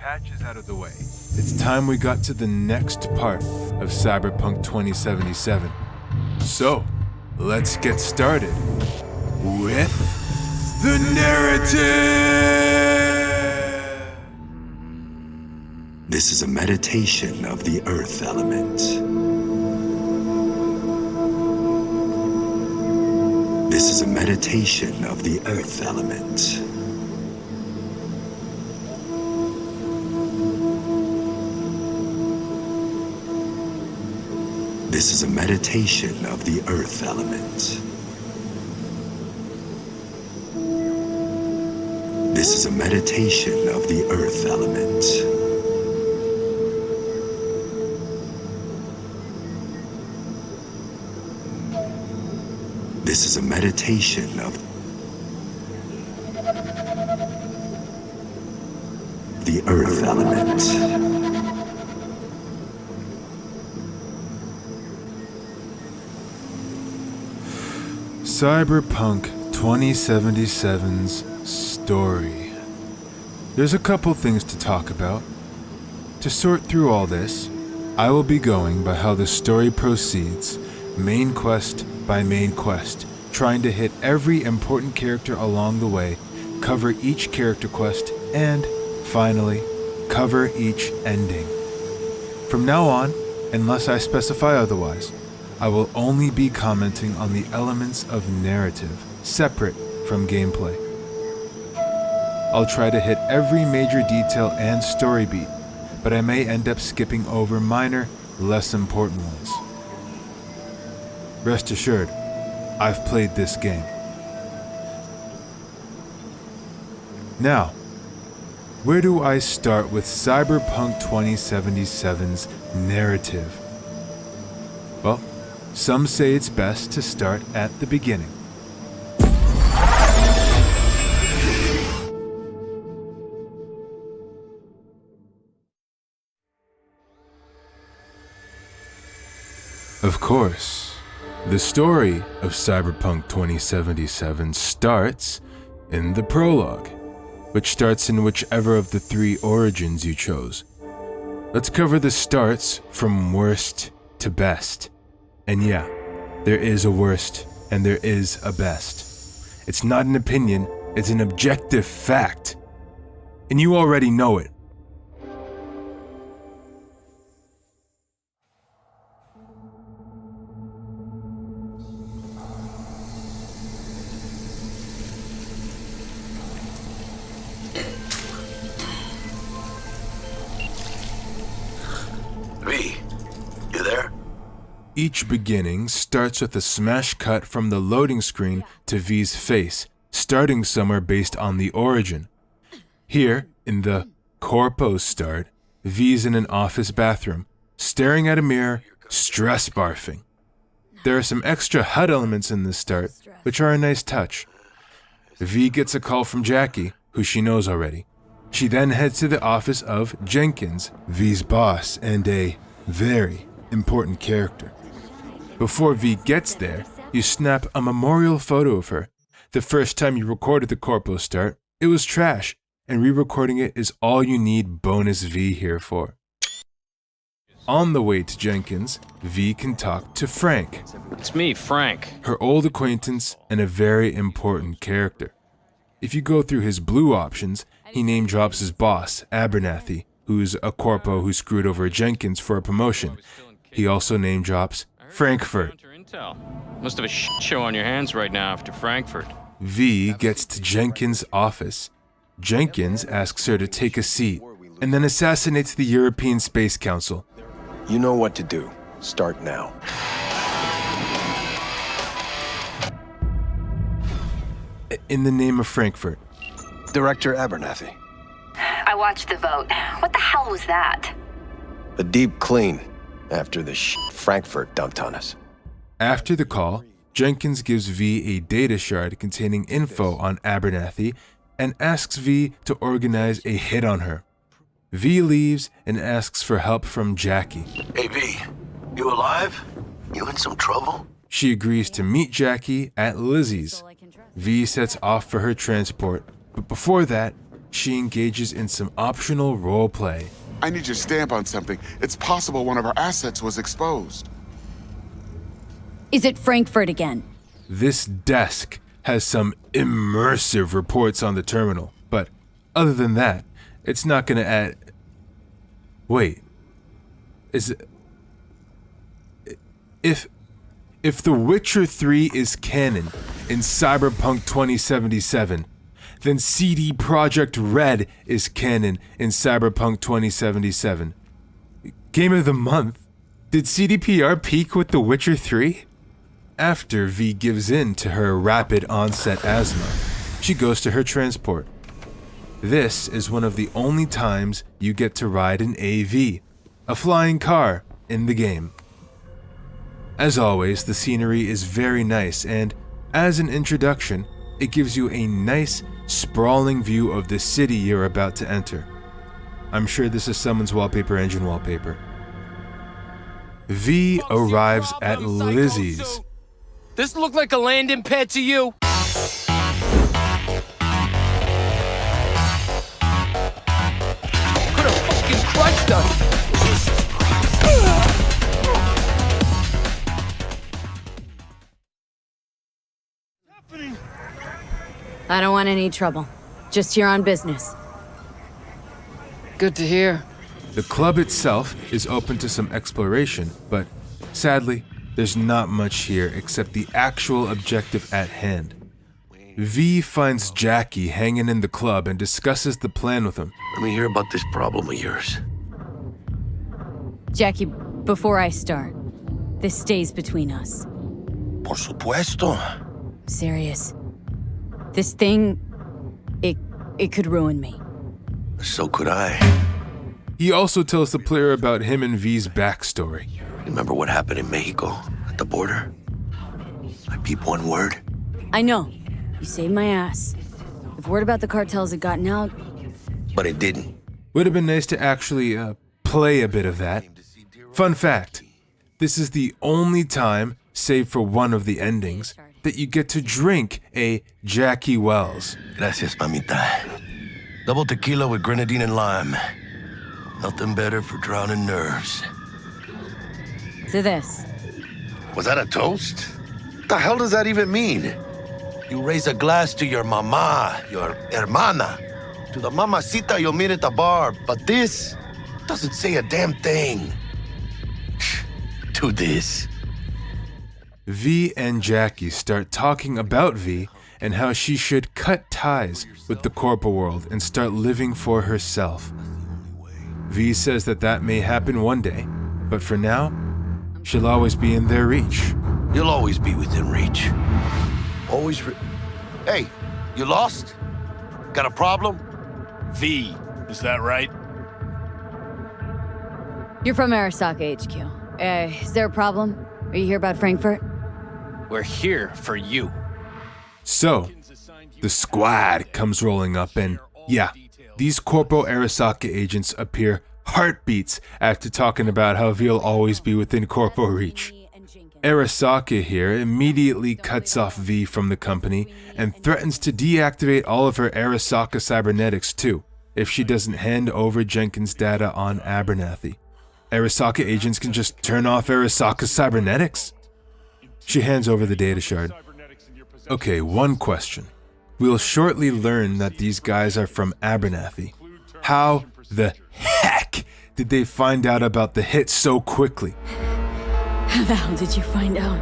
patches out of the way, it's time we got to the next part of Cyberpunk 2077. So, let's get started with the narrative! This is a meditation of the earth element. This is a meditation of the earth element. This is a meditation of the earth element. This is a meditation of the earth element. This is a meditation of the earth element. Cyberpunk 2077's story. There's a couple things to talk about. To sort through all this, I will be going by how the story proceeds, main quest by main quest, trying to hit every important character along the way, cover each character quest, and, finally, cover each ending. From now on, unless I specify otherwise, I will only be commenting on the elements of narrative, separate from gameplay. I'll try to hit every major detail and story beat, but I may end up skipping over minor, less important ones. Rest assured, I've played this game. Now, where do I start with Cyberpunk 2077's narrative? Well, some say it's best to start at the beginning. Of course, the story of Cyberpunk 2077 starts in the prologue, which starts in whichever of the three origins you chose. Let's cover the starts from worst to best. And yeah, there is a worst and there is a best. It's not an opinion, it's an objective fact. And you already know it. V, you there? Each beginning starts with a smash cut from the loading screen to V's face, starting somewhere based on the origin. Here, in the Corpo start, V's in an office bathroom, staring at a mirror, stress barfing. There are some extra HUD elements in this start, which are a nice touch. V gets a call from Jackie, who she knows already. She then heads to the office of Jenkins, V's boss and a very important character. Before V gets there, you snap a memorial photo of her. The first time you recorded the Corpo start, it was trash, and re-recording it is all you need bonus V here for. On the way to Jenkins, V can talk to Frank. It's me, Frank. Her old acquaintance and a very important character. If you go through his blue options, he name drops his boss, Abernathy, who's a corpo who screwed over Jenkins for a promotion. He also name drops Frankfurt. Must have a shit show on your hands right now after Frankfurt. V gets to Jenkins' office. Jenkins asks her to take a seat, and then assassinates the European Space Council. You know what to do. Start now. In the name of Frankfurt. Director Abernathy. I watched the vote. What the hell was that? A deep clean after the Frankfurt dumped on us. After the call, Jenkins gives V a data shard containing info on Abernathy and asks V to organize a hit on her. V leaves and asks for help from Jackie. Hey V, you alive? You in some trouble? She agrees to meet Jackie at Lizzie's. V sets off for her transport, but before that, she engages in some optional roleplay. I need your stamp on something. It's possible one of our assets was exposed. Is it Frankfurt again? This desk has some immersive reports on the terminal, but other than that, it's not gonna add... Wait. Is it... If The Witcher 3 is canon in Cyberpunk 2077, then CD Projekt Red is canon in Cyberpunk 2077. Game of the month? Did CDPR peak with The Witcher 3? After V gives in to her rapid onset asthma, she goes to her transport. This is one of the only times you get to ride an AV, a flying car, in the game. As always, the scenery is very nice, and as an introduction, it gives you a nice, sprawling view of the city you're about to enter. I'm sure this is someone's wallpaper engine wallpaper. V arrives at Lizzie's. This look like a landing pad to you? Could have fucking crushed us. I don't want any trouble. Just here on business. Good to hear. The club itself is open to some exploration, but sadly, there's not much here except the actual objective at hand. V finds Jackie hanging in the club and discusses the plan with him. Let me hear about this problem of yours. Jackie, before I start, this stays between us. Por supuesto. Serious. This thing, it could ruin me. So could I. He also tells the player about him and V's backstory. Remember what happened in Mexico, at the border? I peep one word. I know. You saved my ass. If word about the cartels had gotten out... But it didn't. Would have been nice to actually play a bit of that. Fun fact, this is the only time, save for one of the endings, that you get to drink a Jackie Wells. Gracias, mamita. Double tequila with grenadine and lime. Nothing better for drowning nerves. To this. Was that a toast? What the hell does that even mean? You raise a glass to your mama, your hermana, to the mamacita you'll meet at the bar, but this doesn't say a damn thing. To this. V and Jackie start talking about V and how she should cut ties with the corpo world and start living for herself. V says that may happen one day, but for now, she'll always be in their reach. You'll always be within reach. Always Hey, you lost? Got a problem? V, is that right? You're from Arasaka HQ. Is there a problem? Are you here about Frankfurt? We're here for you. So, the squad comes rolling up and, yeah, these Corpo Arasaka agents appear heartbeats after talking about how V'll always be within Corpo reach. Arasaka here immediately cuts off V from the company and threatens to deactivate all of her Arasaka cybernetics too, if she doesn't hand over Jenkins' data on Abernathy. Arasaka agents can just turn off Arasaka cybernetics? She hands over the data shard. Okay, one question. We'll shortly learn that these guys are from Abernathy. How the heck did they find out about the hit so quickly? How the hell did you find out?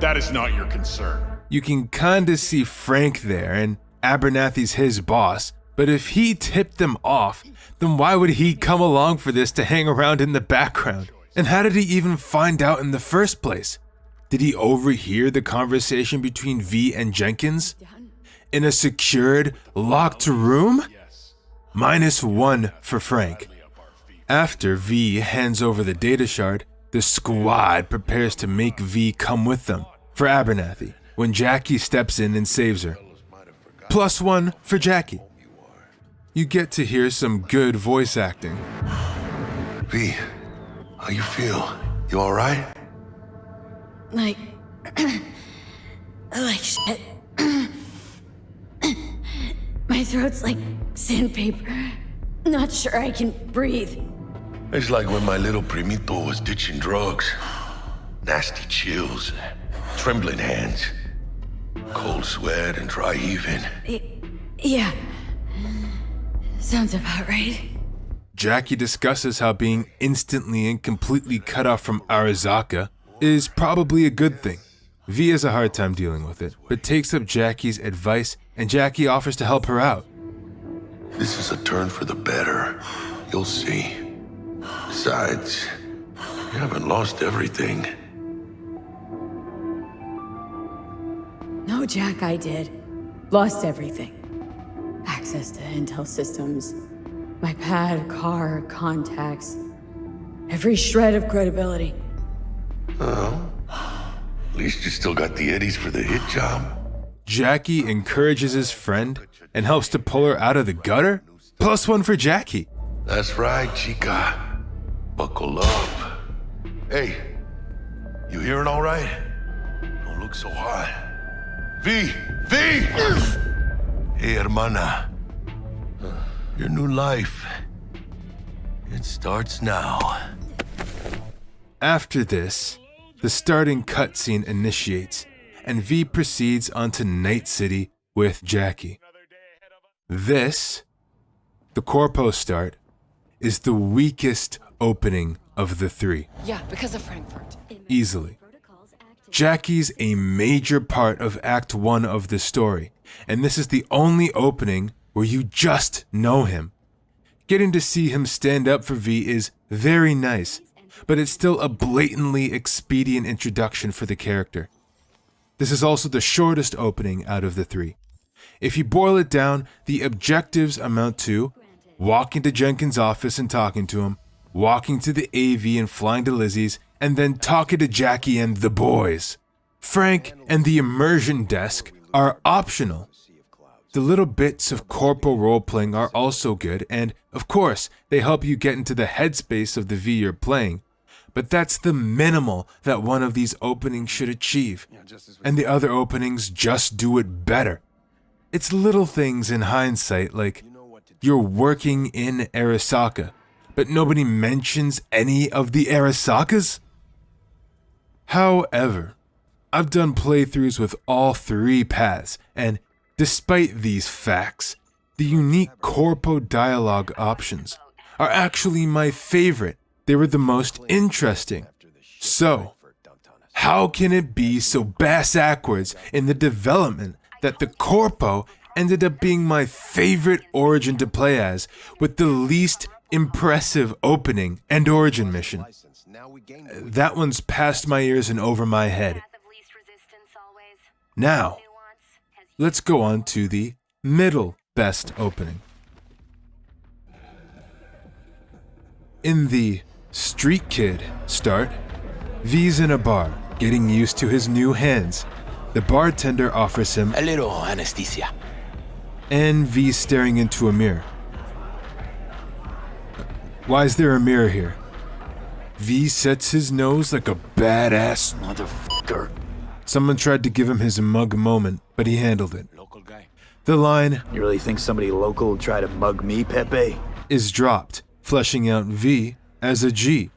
That is not your concern. You can kinda see Frank there, and Abernathy's his boss, but if he tipped them off, then why would he come along for this to hang around in the background? And how did he even find out in the first place? Did he overhear the conversation between V and Jenkins? In a secured, locked room? -1 for Frank. After V hands over the data shard, the squad prepares to make V come with them for Abernathy when Jackie steps in and saves her. +1 for Jackie. You get to hear some good voice acting. V, how you feel? You all right? Like shit. My throat's like sandpaper. Not sure I can breathe. It's like when my little primito was ditching drugs. Nasty chills, trembling hands, cold sweat and dry heaving. Yeah. Sounds about right. Jackie discusses how being instantly and completely cut off from Arasaka is probably a good thing. V has a hard time dealing with it, but takes up Jackie's advice, and Jackie offers to help her out. This is a turn for the better. You'll see. Besides, you haven't lost everything. No, Jack, I did. Lost everything. Access to intel systems. My pad, car, contacts. Every shred of credibility. Well, at least you still got the eddies for the hit job. Jackie encourages his friend and helps to pull her out of the gutter. +1 for Jackie. That's right, chica. Buckle up. Hey, you hearing all right? Don't look so hot. V! Hey, hermana. Your new life. It starts now. After this, the starting cutscene initiates, and V proceeds onto Night City with Jackie. This, the Corpo start, is the weakest opening of the 3. Yeah, because of Frankfurt. Easily. Jackie's a major part of Act 1 of the story, and this is the only opening where you just know him. Getting to see him stand up for V is very nice, but it's still a blatantly expedient introduction for the character. This is also the shortest opening out of the 3. If you boil it down, the objectives amount to walking to Jenkins' office and talking to him, walking to the AV and flying to Lizzie's, and then talking to Jackie and the boys. Frank and the immersion desk are optional. The little bits of Corpo role-playing are also good, and, of course, they help you get into the headspace of the V you're playing. But that's the minimal that one of these openings should achieve, and the other openings just do it better. It's little things in hindsight, like you're working in Arasaka, but nobody mentions any of the Arasakas? However, I've done playthroughs with all 3 paths, and despite these facts, the unique Corpo dialogue options are actually my favorite. They were the most interesting. So, how can it be so bass-ackwards in the development that the Corpo ended up being my favorite origin to play as, with the least impressive opening and origin mission? That one's past my ears and over my head. Now, let's go on to the middle best opening. In the Streetkid start, V's in a bar, getting used to his new hands. The bartender offers him A little anesthesia. and V's staring into a mirror. Why is there a mirror here? V sets his nose like a badass Motherfucker. Someone tried to give him his mug moment, but he handled it. Local guy. The line You really think somebody local will try to mug me, Pepe? is dropped, fleshing out V as a G,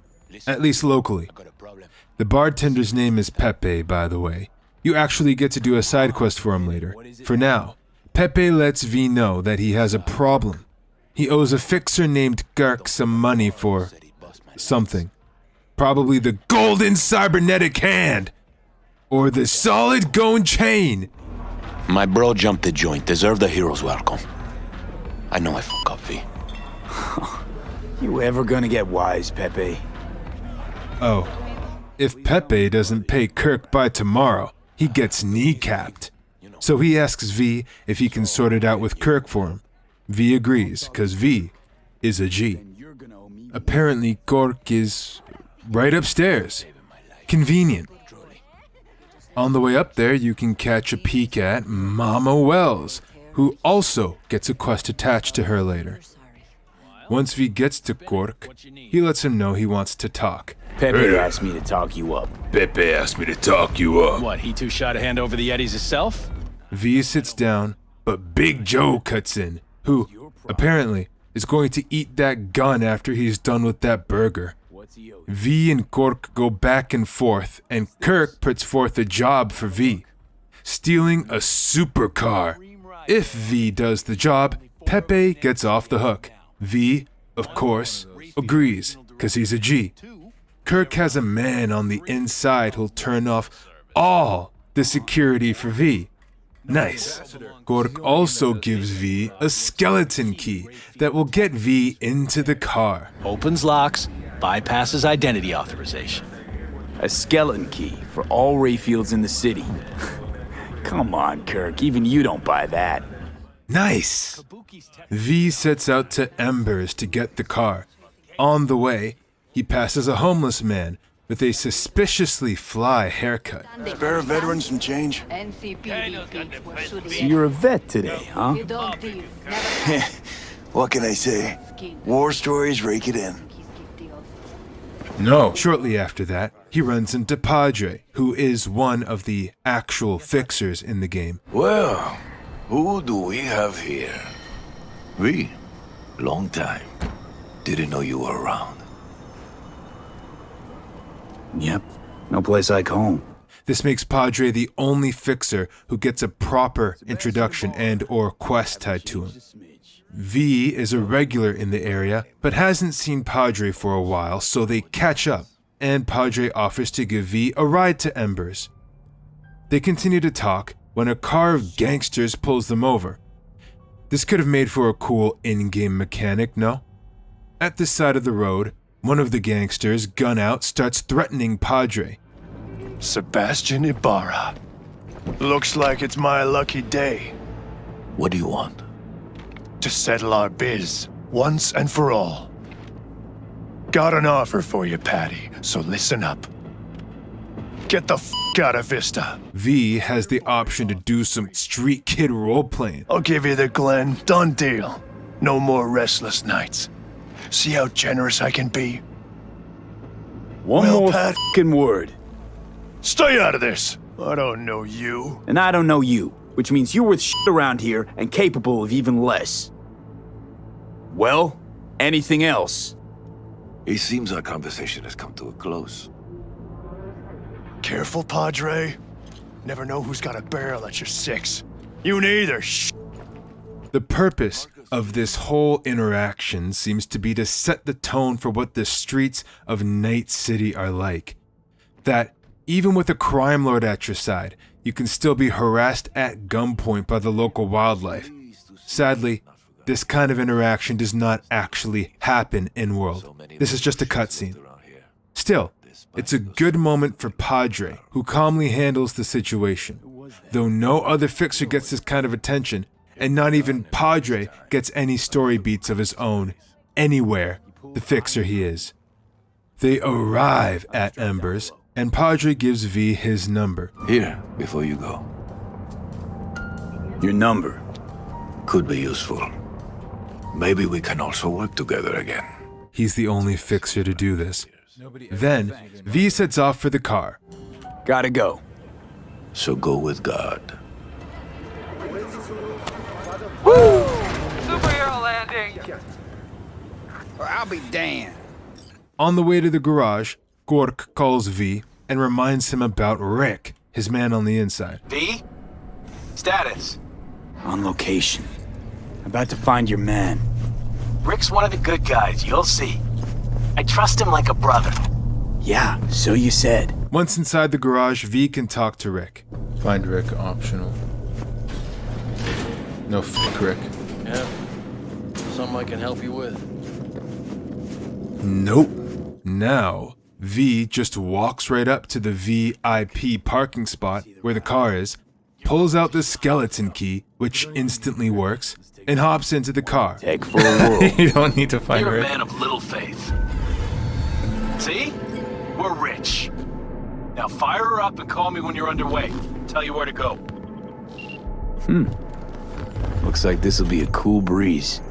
at least locally. Got a problem. The bartender's name is Pepe, by the way. You actually get to do a side quest for him later. For now, Pepe lets V know that he has a problem. He owes a fixer named Girk some money for something. Probably the golden cybernetic hand! Or the solid gone chain! My bro jumped the joint. Deserve the hero's welcome. I know I fuck up, V. You ever gonna get wise, Pepe? Oh, if Pepe doesn't pay Kirk by tomorrow, he gets kneecapped. So he asks V if he can sort it out with Kirk for him. V agrees, cause V is a G. Apparently Kirk is right upstairs. Convenient. On the way up there, you can catch a peek at Mama Wells, who also gets a quest attached to her later. Once V gets to Cork, he lets him know he wants to talk. Pepe asked me to talk you up. Pepe asked me to talk you up. What, he too shot a hand over the Eddies himself? V sits down, But Big Joe cuts in, who, apparently, is going to eat that gun after he's done with that burger. V and Cork go back and forth, and Kirk puts forth a job for V, stealing a supercar. If V does the job, Pepe gets off the hook. V, of course, agrees, because he's a G. Kirk has a man on the inside who'll turn off all the security for V. Nice. Cork also gives V a skeleton key that will get V into the car. Opens locks, bypasses identity authorization. A skeleton key for all Rayfields in the city. Come on, Kirk, even you don't buy that. Nice. V sets out to Embers to get the car. On the way, he passes a homeless man with a suspiciously fly haircut. Spare a veteran some change? So you're a vet today, huh? What can I say? War stories, rake it in. No. Shortly after that, he runs into Padre, who is one of the actual fixers in the game. Well, who do we have here? We? Long time. Didn't know you were around. Yep, no place like home. This makes Padre the only fixer who gets a proper introduction and or quest tied to him. V is a regular in the area, but hasn't seen Padre for a while, so they catch up, and Padre offers to give V a ride to Embers. They continue to talk when a car of gangsters pulls them over. This could have made for a cool in-game mechanic, no? At the side of the road, one of the gangsters, gun out, starts threatening Padre. Sebastian Ibarra. Looks like it's my lucky day. What do you want? To settle our biz, once and for all. Got an offer for you, Patty, so listen up. Get the f*** out of Vista. V has the option to do some Streetkid role-playing. I'll give you the Glen, done deal. No more restless nights. See how generous I can be? One Well, more Pat- f***ing word. Stay out of this. I don't know you. And I don't know you, which means you're worth shit around here and capable of even less. Well, anything else? It seems our conversation has come to a close. Careful, Padre. Never know who's got a barrel at your six. You neither, The purpose of this whole interaction seems to be to set the tone for what the streets of Night City are like. That, even with a crime lord at your side, you can still be harassed at gunpoint by the local wildlife. Sadly, this kind of interaction does not actually happen in-world. This is just a cutscene. Still, it's a good moment for Padre, who calmly handles the situation. Though no other fixer gets this kind of attention, and not even Padre gets any story beats of his own, anywhere the fixer he is. They arrive at Embers, and Padre gives V his number. Here, before you go. Your number. Could be useful. Maybe we can also work together again. He's the only fixer to do this. Then, V sets off for the car. Gotta go. So go with God. Woo! Superhero landing! Or I'll be damned. On the way to the garage, Gork calls V and reminds him about Rick, his man on the inside. V? Status? On location. About to find your man. Rick's one of the good guys, you'll see. I trust him like a brother. Yeah, so you said. Once inside the garage, V can talk to Rick. Find Rick optional. No, f*** Rick. Yeah. Something I can help you with. Nope. Now, V just walks right up to the VIP parking spot where the car is, pulls out the skeleton key, which instantly works, and hops into the car. Take for a whirl. You don't need to find You're Rick. a man of little faith. See? We're rich. Now fire her up and call me when you're underway. Tell you where to go. Looks like this'll be a cool breeze.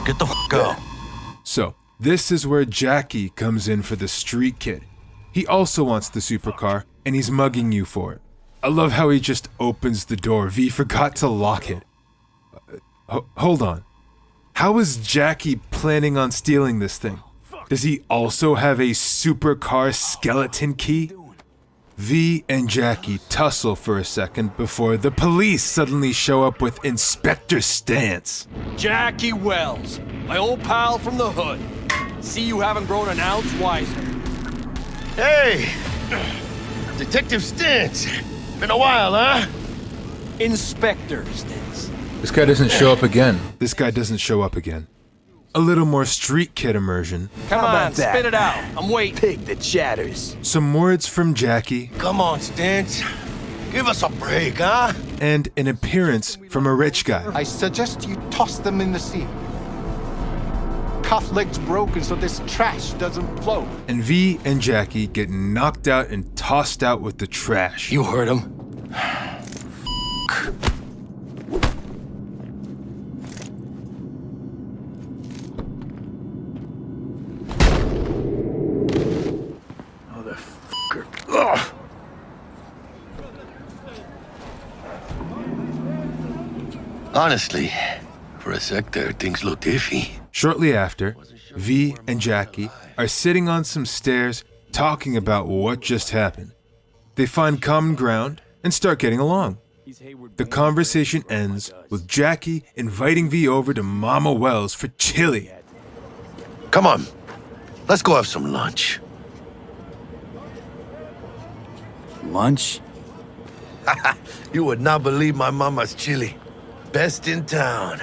Get the f*** out. So, This is where Jackie comes in for the street kid. He also wants the supercar, and he's mugging you for it. I love how he just opens the door. V forgot to lock it. Hold on. How is Jackie planning on stealing this thing? Does he also have a supercar skeleton key? V and Jackie tussle for a second before the police suddenly show up with Inspector Stance. Jackie Wells, my old pal from the hood. See you haven't grown an ounce wiser. Hey! Detective Stance. Been a while, huh? Inspector Stance. This guy doesn't show up again. This guy doesn't show up again. A little more street kid immersion. Come on, spit it out. I'm waiting. Pig that chatters. Some words from Jackie. Come on, Stance. Give us a break, huh? And an appearance from a rich guy. I suggest you toss them in the sea. Cuff leg's broken so this trash doesn't float. And V and Jackie get knocked out and tossed out with the trash. You heard him. Motherfucker. Ugh. Honestly, for a sec there, things looked iffy. Shortly after, V and Jackie are sitting on some stairs talking about what just happened. They find common ground and start getting along. The conversation ends with Jackie inviting V over to Mama Wells for chili. Come on, let's go have some lunch. Lunch? You would not believe my mama's chili. Best in town.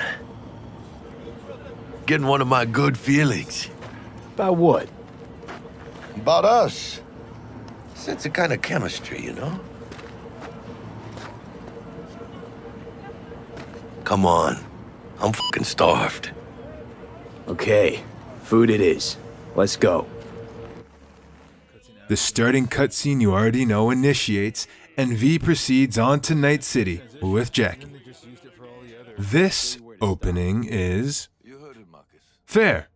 Getting one of my good feelings. About what? About us. Sense a kind of chemistry, you know? Come on. I'm fucking starved. Okay, food it is. Let's go. The starting cutscene you already know initiates, and V proceeds on to Night City with Jackie. This opening is fair.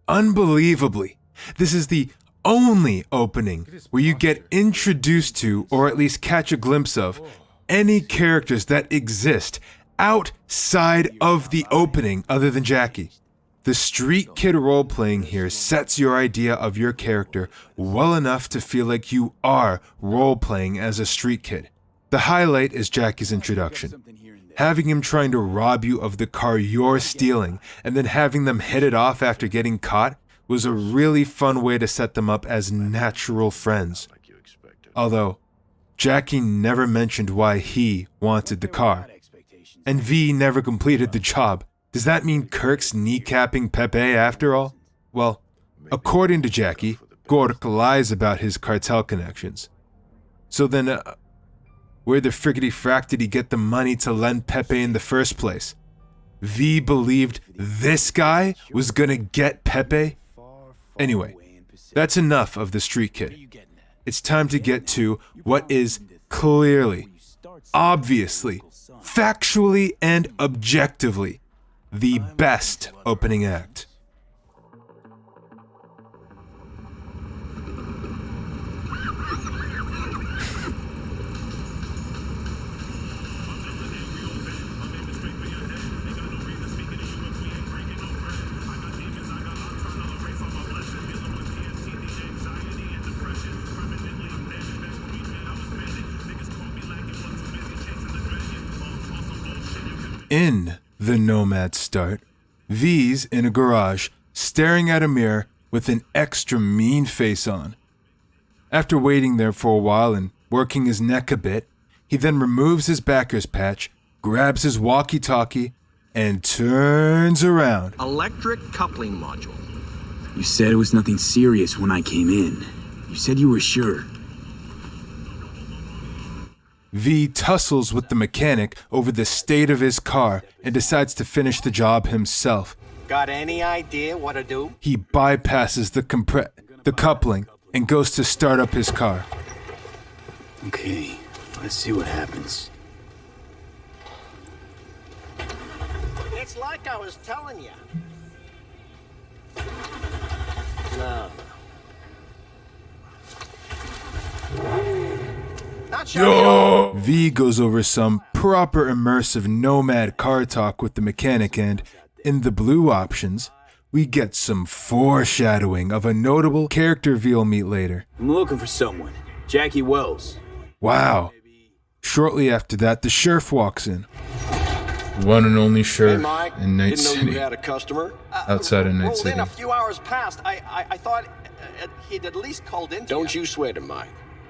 Unbelievably, this is the only opening where you get introduced to, or at least catch a glimpse of, any characters that exist outside of the opening other than Jackie. The street kid role-playing here sets your idea of your character well enough to feel like you are role-playing as a street kid. The highlight is Jackie's introduction. Having him trying to rob you of the car you're stealing and then having them hit it off after getting caught was a really fun way to set them up as natural friends. Although, Jackie never mentioned why he wanted the car. And V never completed the job. Does that mean Kirk's kneecapping Pepe after all? Well, according to Jackie, Gork lies about his cartel connections. So then, where the friggity frack did he get the money to lend Pepe in the first place? V believed this guy was gonna get Pepe? Anyway, that's enough of the street kid. It's time to get to what is clearly, obviously, factually and objectively the best opening act. In the Nomad start, V's in a garage, staring at a mirror with an extra mean face on. After waiting there for a while and working his neck a bit, he then removes his backer's patch, grabs his walkie-talkie, and turns around. Electric coupling module. You said it was nothing serious when I came in. You said you were sure. V tussles with the mechanic over the state of his car and decides to finish the job himself. Got any idea what to do? He bypasses the coupling and goes to start up his car. Okay, let's see what happens. It's like I was telling you. Yo! V goes over some proper immersive Nomad car talk with the mechanic, and in the blue options, we get some foreshadowing of a notable character we'll meet later. I'm looking for someone. Jackie Wells. Wow. Shortly after that, the sheriff walks in. One and only sheriff in Night City. Didn't know you had a customer. Outside of Night Well, City. then a few hours passed. I thought he'd at least called in. Don't you sweat it, Mike.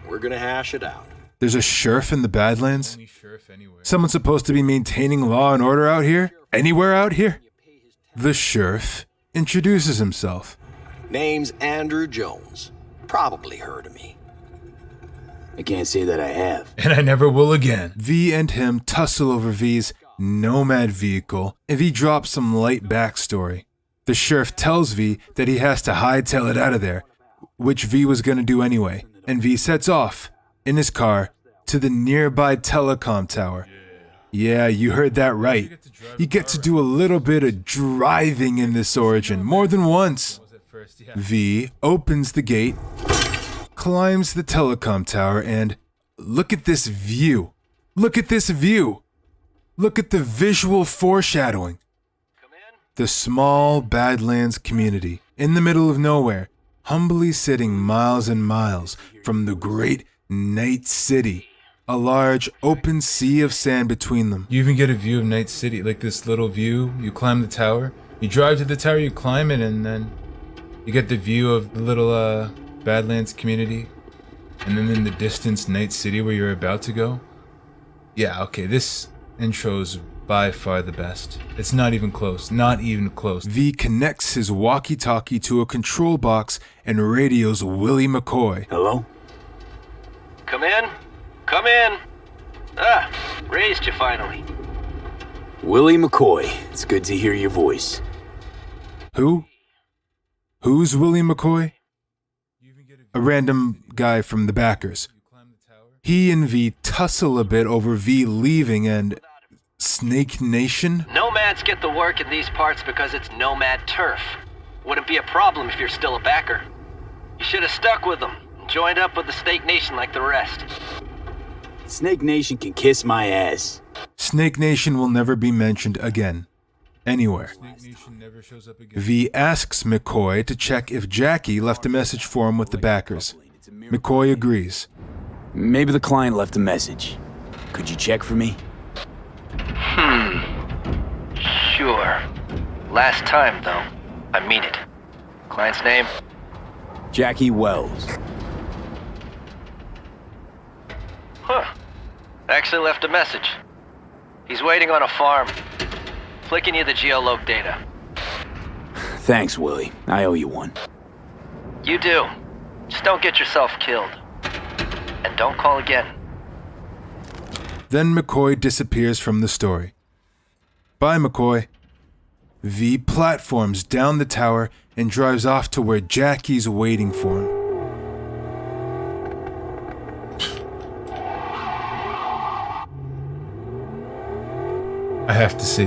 We're gonna hash it out. There's a sheriff in the Badlands? Someone supposed to be maintaining law and order out here? Anywhere out here? The sheriff introduces himself. Name's Andrew Jones. Probably heard of me. I can't say that I have. And I never will again. V and him tussle over V's Nomad vehicle, and V drops some light backstory. The sheriff tells V that he has to hightail it out of there, which V was gonna do anyway, and V sets off in his car to the nearby telecom tower. Yeah, you heard that right. You get to do a little bit of driving in this origin, more than once. V opens the gate, climbs the telecom tower, and look at this view. Look at this view. Look at the visual foreshadowing. The small Badlands community in the middle of nowhere, humbly sitting miles and miles from the great Night City. A large open sea of sand between them. You even get a view of Night City, like this little view. You climb the tower, you drive to the tower, you climb it, and then you get the view of the little Badlands community. And then in the distance, Night City, where you're about to go. Yeah, okay, this intro's by far the best. It's not even close, not even close. V connects his walkie-talkie to a control box and radios Willie McCoy. Hello? Come in. Come in. Ah, raised you finally. Willie McCoy. It's good to hear your voice. Who? Who's Willie McCoy? A random guy from the backers. He and V tussle a bit over V leaving and Snake Nation? Nomads get the work in these parts because it's Nomad turf. Wouldn't be a problem if you're still a backer. You should have stuck with them and joined up with the Snake Nation like the rest. Snake Nation can kiss my ass. Snake Nation will never be mentioned again. Anywhere. V asks McCoy to check if Jackie left a message for him with the backers. McCoy agrees. Maybe the client left a message. Could you check for me? Sure. Last time, though. I mean it. Client's name? Jackie Wells. Huh. Actually left a message. He's waiting on a farm. Flicking you the geolog data. Thanks, Willie. I owe you one. You do. Just don't get yourself killed. And don't call again. Then McCoy disappears from the story. Bye, McCoy. V platforms down the tower and drives off to where Jackie's waiting for him. I have to see.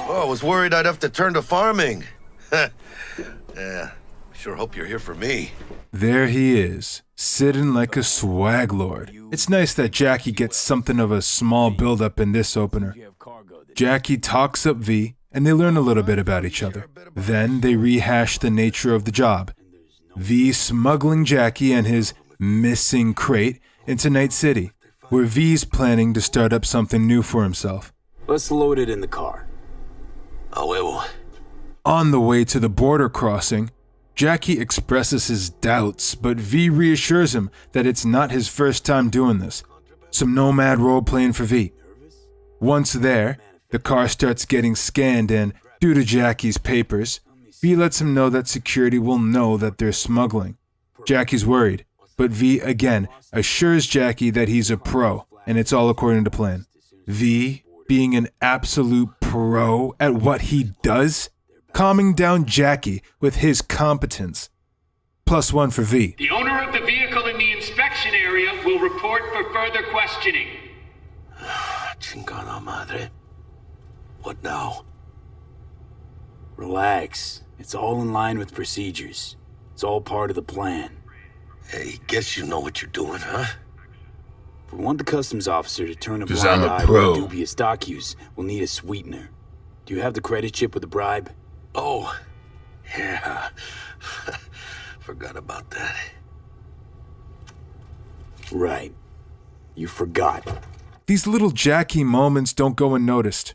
Oh, I was worried I'd have to turn to farming. Yeah, sure hope you're here for me. There he is, sitting like a swag lord. It's nice that Jackie gets something of a small build-up in this opener. Jackie talks up V, and they learn a little bit about each other. Then they rehash the nature of the job. V smuggling Jackie and his missing crate into Night City, where V's planning to start up something new for himself. Let's load it in the car. A huevo. On the way to the border crossing, Jackie expresses his doubts, but V reassures him that it's not his first time doing this. Some Nomad role-playing for V. Once there, the car starts getting scanned and, due to Jackie's papers, V lets him know that security will know that they're smuggling. Jackie's worried, but V again assures Jackie that he's a pro, and it's all according to plan. V, being an absolute pro at what he does, calming down Jackie with his competence. +1 for V. The owner of the vehicle in the inspection area will report for further questioning. Chingada madre. What now? Relax. It's all in line with procedures. It's all part of the plan. Hey, guess you know what you're doing, huh? If we want the customs officer to turn a 'Cause blind I'm a eye pro. to dubious dock use, we'll need a sweetener. Do you have the credit chip with the bribe? Oh, yeah. Forgot about that. Right. You forgot. These little Jackie moments don't go unnoticed.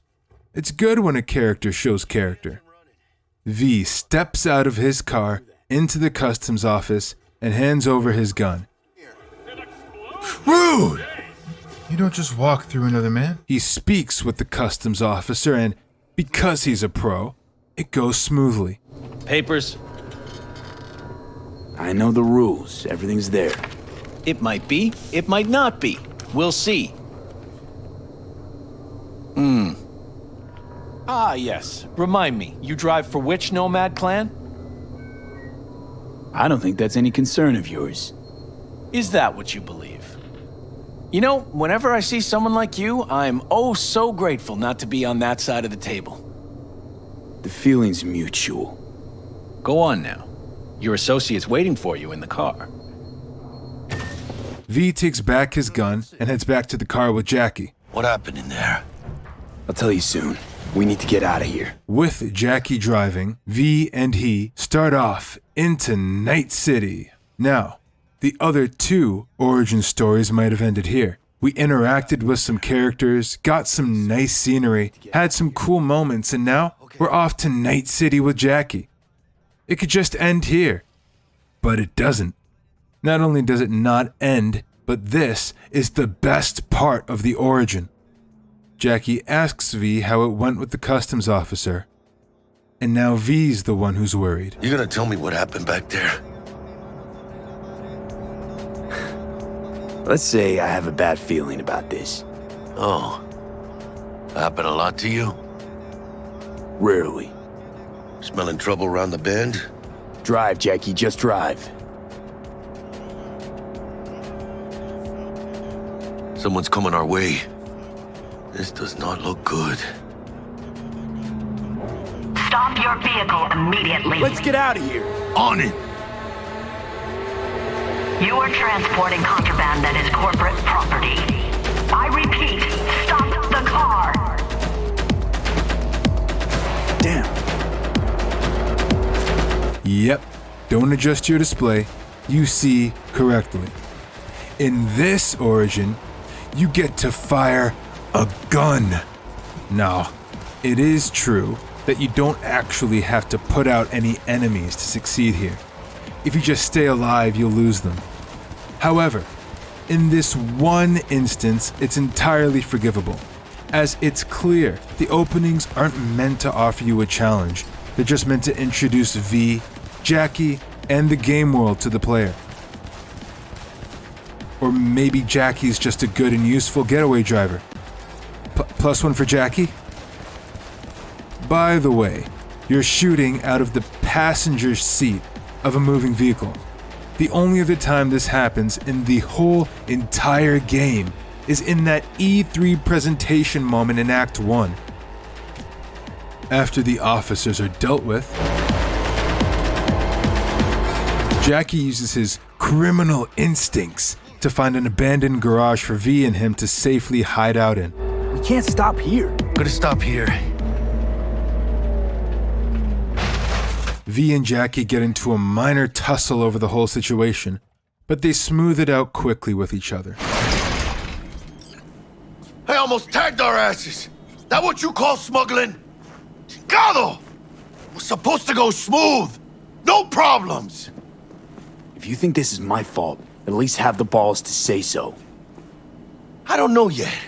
It's good when a character shows character. V steps out of his car into the customs office and hands over his gun. Rude! You don't just walk through another man. He speaks with the customs officer, and because he's a pro, it goes smoothly. Papers? I know the rules. Everything's there. It might be. It might not be. We'll see. Ah, yes. Remind me, you drive for which Nomad clan? I don't think that's any concern of yours. Is that what you believe? You know, whenever I see someone like you, I'm oh so grateful not to be on that side of the table. The feeling's mutual. Go on now. Your associate's waiting for you in the car. V takes back his gun and heads back to the car with Jackie. What happened in there? I'll tell you soon. We need to get out of here. With Jackie driving, V and he start off into Night City. Now, the other two origin stories might have ended here. We interacted with some characters, got some nice scenery, had some cool moments, and now we're off to Night City with Jackie. It could just end here, but it doesn't. Not only does it not end, but this is the best part of the origin. Jackie asks V how it went with the customs officer, and now V's the one who's worried. You gonna tell me what happened back there? Let's say I have a bad feeling about this. Oh. Happened a lot to you? Rarely. Smelling trouble around the bend? Drive, Jackie, just drive. Someone's coming our way. This does not look good. Stop your vehicle immediately. Let's get out of here. On it! You are transporting contraband that is corporate property. I repeat, stop the car. Damn. Yep, don't adjust your display. You see correctly. In this origin, you get to fire a gun. Now, it is true that you don't actually have to put out any enemies to succeed here. If you just stay alive, you'll lose them. However, in this one instance, it's entirely forgivable, as it's clear the openings aren't meant to offer you a challenge. They're just meant to introduce V, Jackie, and the game world to the player. Or maybe Jackie's just a good and useful getaway driver. +1 for Jackie? By the way, you're shooting out of the passenger seat of a moving vehicle. The only other time this happens in the whole entire game is in that E3 presentation moment in Act 1. After the officers are dealt with, Jackie uses his criminal instincts to find an abandoned garage for V and him to safely hide out in. We can't stop here. Gonna stop here. V and Jackie get into a minor tussle over the whole situation, but they smooth it out quickly with each other. I almost tagged our asses. That what you call smuggling? Chingado! It was supposed to go smooth. No problems. If you think this is my fault, at least have the balls to say so. I don't know yet.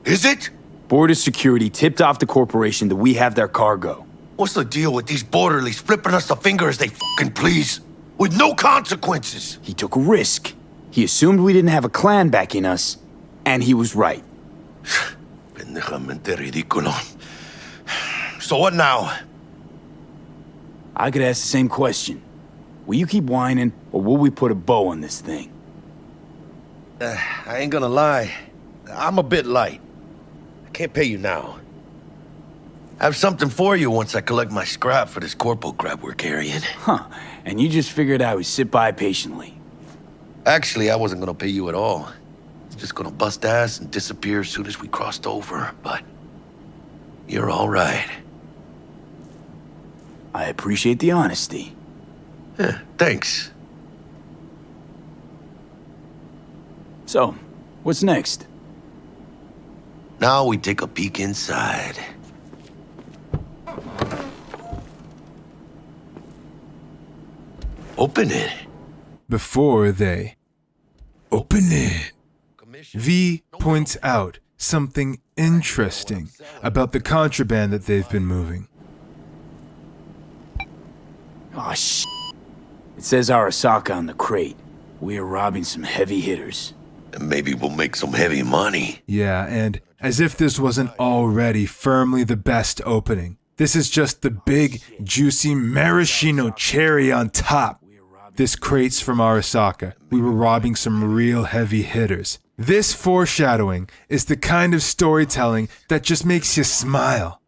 Is it? Border security tipped off the corporation that we have their cargo. What's the deal with these borderlies flipping us the finger as they fucking please? With no consequences. He took a risk. He assumed we didn't have a clan backing us, and he was right. Pendejamente ridículo. So what now? I could ask the same question. Will you keep whining, or will we put a bow on this thing? I ain't gonna lie. I'm a bit light. I can't pay you now. I have something for you once I collect my scrap for this Corpo-Rat we're carrying. Huh, and you just figured I would sit by patiently. Actually, I wasn't gonna pay you at all. It's just gonna bust ass and disappear as soon as we crossed over, but you're all right. I appreciate the honesty. Thanks. So, what's next? Now we take a peek inside. Open it. Before they open it, V points out something interesting about the contraband that they've been moving. Aw, shit. It says Arasaka on the crate. We are robbing some heavy hitters. And maybe we'll make some heavy money. Yeah, and as if this wasn't already firmly the best opening, this is just the big, juicy maraschino cherry on top. This crate's from Arasaka. We were robbing some real heavy hitters. This foreshadowing is the kind of storytelling that just makes you smile.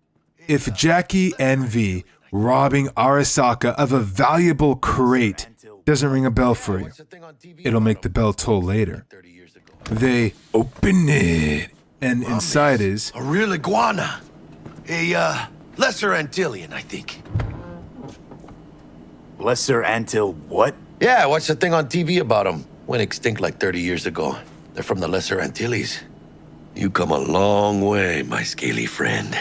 If Jackie and V robbing Arasaka of a valuable crate doesn't ring a bell for you, it'll make the bell toll later. They open it, and inside is a real iguana. A lesser Antillean, I think. Lesser Antil what? Yeah, I watched a thing on TV about them. Went extinct like 30 years ago. They're from the Lesser Antilles. You come a long way, my scaly friend.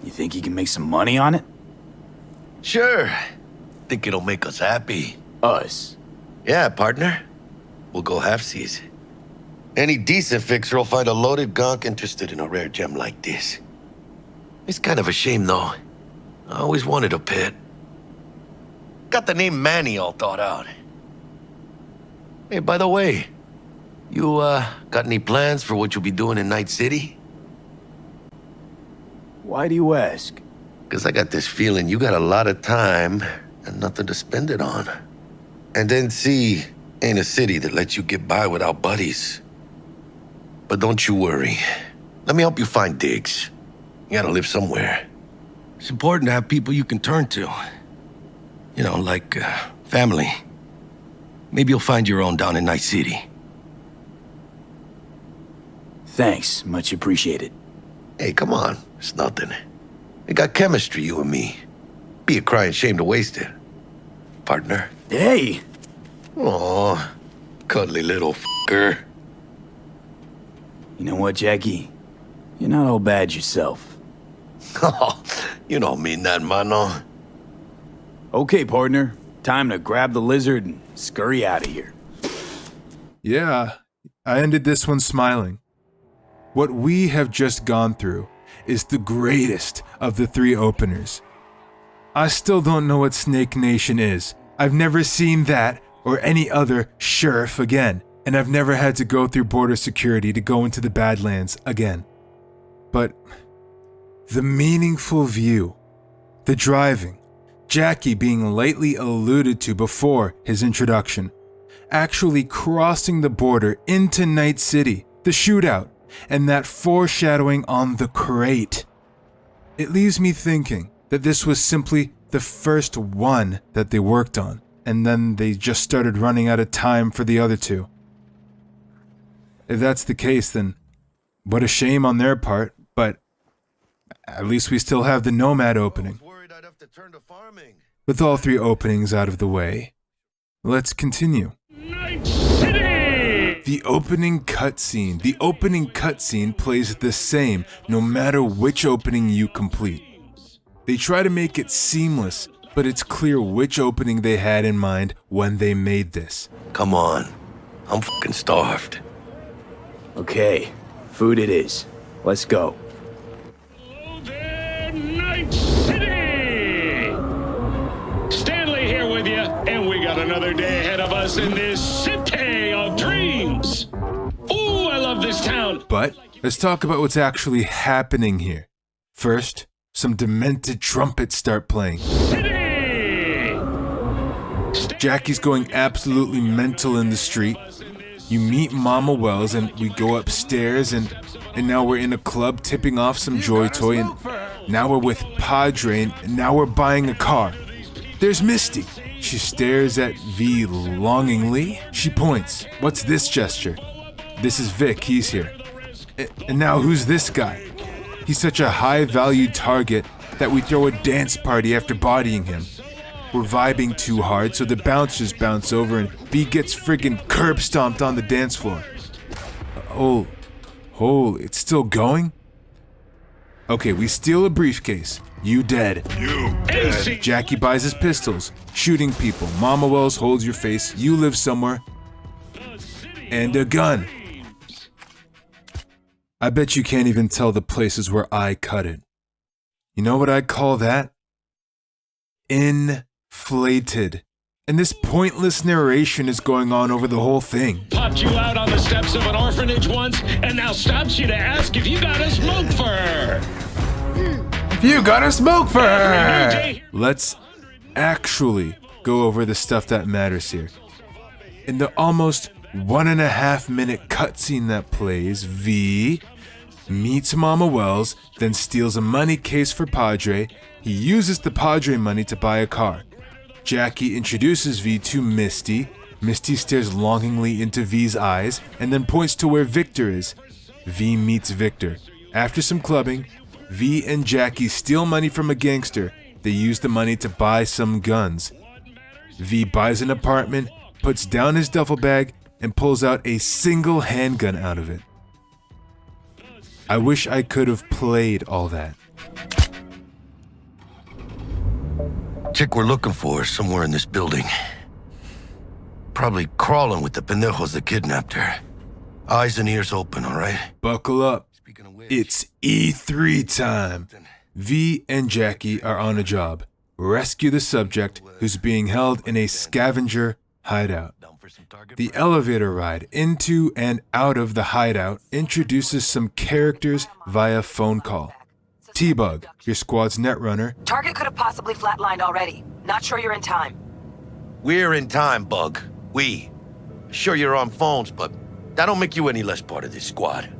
You think you can make some money on it? Sure. Think it'll make us happy. Us? Yeah, partner. We'll go halfsies. Any decent fixer will find a loaded gonk interested in a rare gem like this. It's kind of a shame, though. I always wanted a pet. Got the name Manny all thought out. Hey, by the way, you, got any plans for what you'll be doing in Night City? Why do you ask? 'Cause I got this feeling you got a lot of time and nothing to spend it on. And NC ain't a city that lets you get by without buddies. But don't you worry. Let me help you find digs. You gotta live somewhere. It's important to have people you can turn to. You know, like, family. Maybe you'll find your own down in Night City. Thanks, much appreciated. Hey, come on. It's nothing. We got chemistry, you and me. Be a crying shame to waste it. Partner. Hey! Aw, cuddly little fucker. You know what, Jackie? You're not all bad yourself. Oh, you don't mean that, mano. Okay, partner. Time to grab the lizard and scurry out of here. Yeah, I ended this one smiling. What we have just gone through is the greatest of the three openers. I still don't know what Snake Nation is. I've never seen that or any other sheriff again, and I've never had to go through border security to go into the Badlands again. But the meaningful view, the driving, Jackie being lightly alluded to before his introduction, actually crossing the border into Night City, the shootout, and that foreshadowing on the crate. It leaves me thinking that this was simply the first one that they worked on, and then they just started running out of time for the other two. If that's the case, then what a shame on their part, but at least we still have the Nomad opening. With all three openings out of the way, let's continue. Night City! The opening cutscene. The opening cutscene plays the same no matter which opening you complete. They try to make it seamless, but it's clear which opening they had in mind when they made this. Come on. I'm fucking starved. Okay, food it is. Let's go. Hello there, Night City! Stanley here with you, and we got another day ahead of us in this city of dreams. Ooh, I love this town. But let's talk about what's actually happening here. First, some demented trumpets start playing. Jackie's going absolutely mental in the street. You meet Mama Wells and we go upstairs and now we're in a club tipping off some Joy Toy and now we're with Padre and now we're buying a car. There's Misty. She stares at V longingly. She points. What's this gesture? This is Vic, he's here. And now who's this guy? He's such a high-valued target that we throw a dance party after bodying him. We're vibing too hard, so the bouncers bounce over and V gets friggin' curb stomped on the dance floor. Oh, it's still going? Okay, we steal a briefcase. You dead. You dead. Jackie buys his pistols, shooting people. Mama Wells holds your face. You live somewhere. And a gun. I bet you can't even tell the places where I cut it. You know what I call that? Inflated. And this pointless narration is going on over the whole thing. Popped you out on the steps of an orphanage once, and now stops you to ask if you got a smoke for her. You gotta smoke for her! Let's actually go over the stuff that matters here. In the almost 1.5 minute cutscene that plays, V meets Mama Wells, then steals a money case for Padre. He uses the Padre money to buy a car. Jackie introduces V to Misty. Misty stares longingly into V's eyes and then points to where Victor is. V meets Victor. After some clubbing, V and Jackie steal money from a gangster. They use the money to buy some guns. V buys an apartment, puts down his duffel bag, and pulls out a single handgun out of it. I wish I could have played all that. Chick we're looking for is somewhere in this building. Probably crawling with the pendejos that kidnapped her. Eyes and ears open, all right? Buckle up. It's E3 time. V and Jackie are on a job. Rescue the subject who's being held in a scavenger hideout. The elevator ride into and out of the hideout introduces some characters via phone call. T-Bug, your squad's netrunner. Target could have possibly flatlined already. Not sure you're in time. We're in time, Bug. We. Sure you're on phones, but that don't make you any less part of this squad.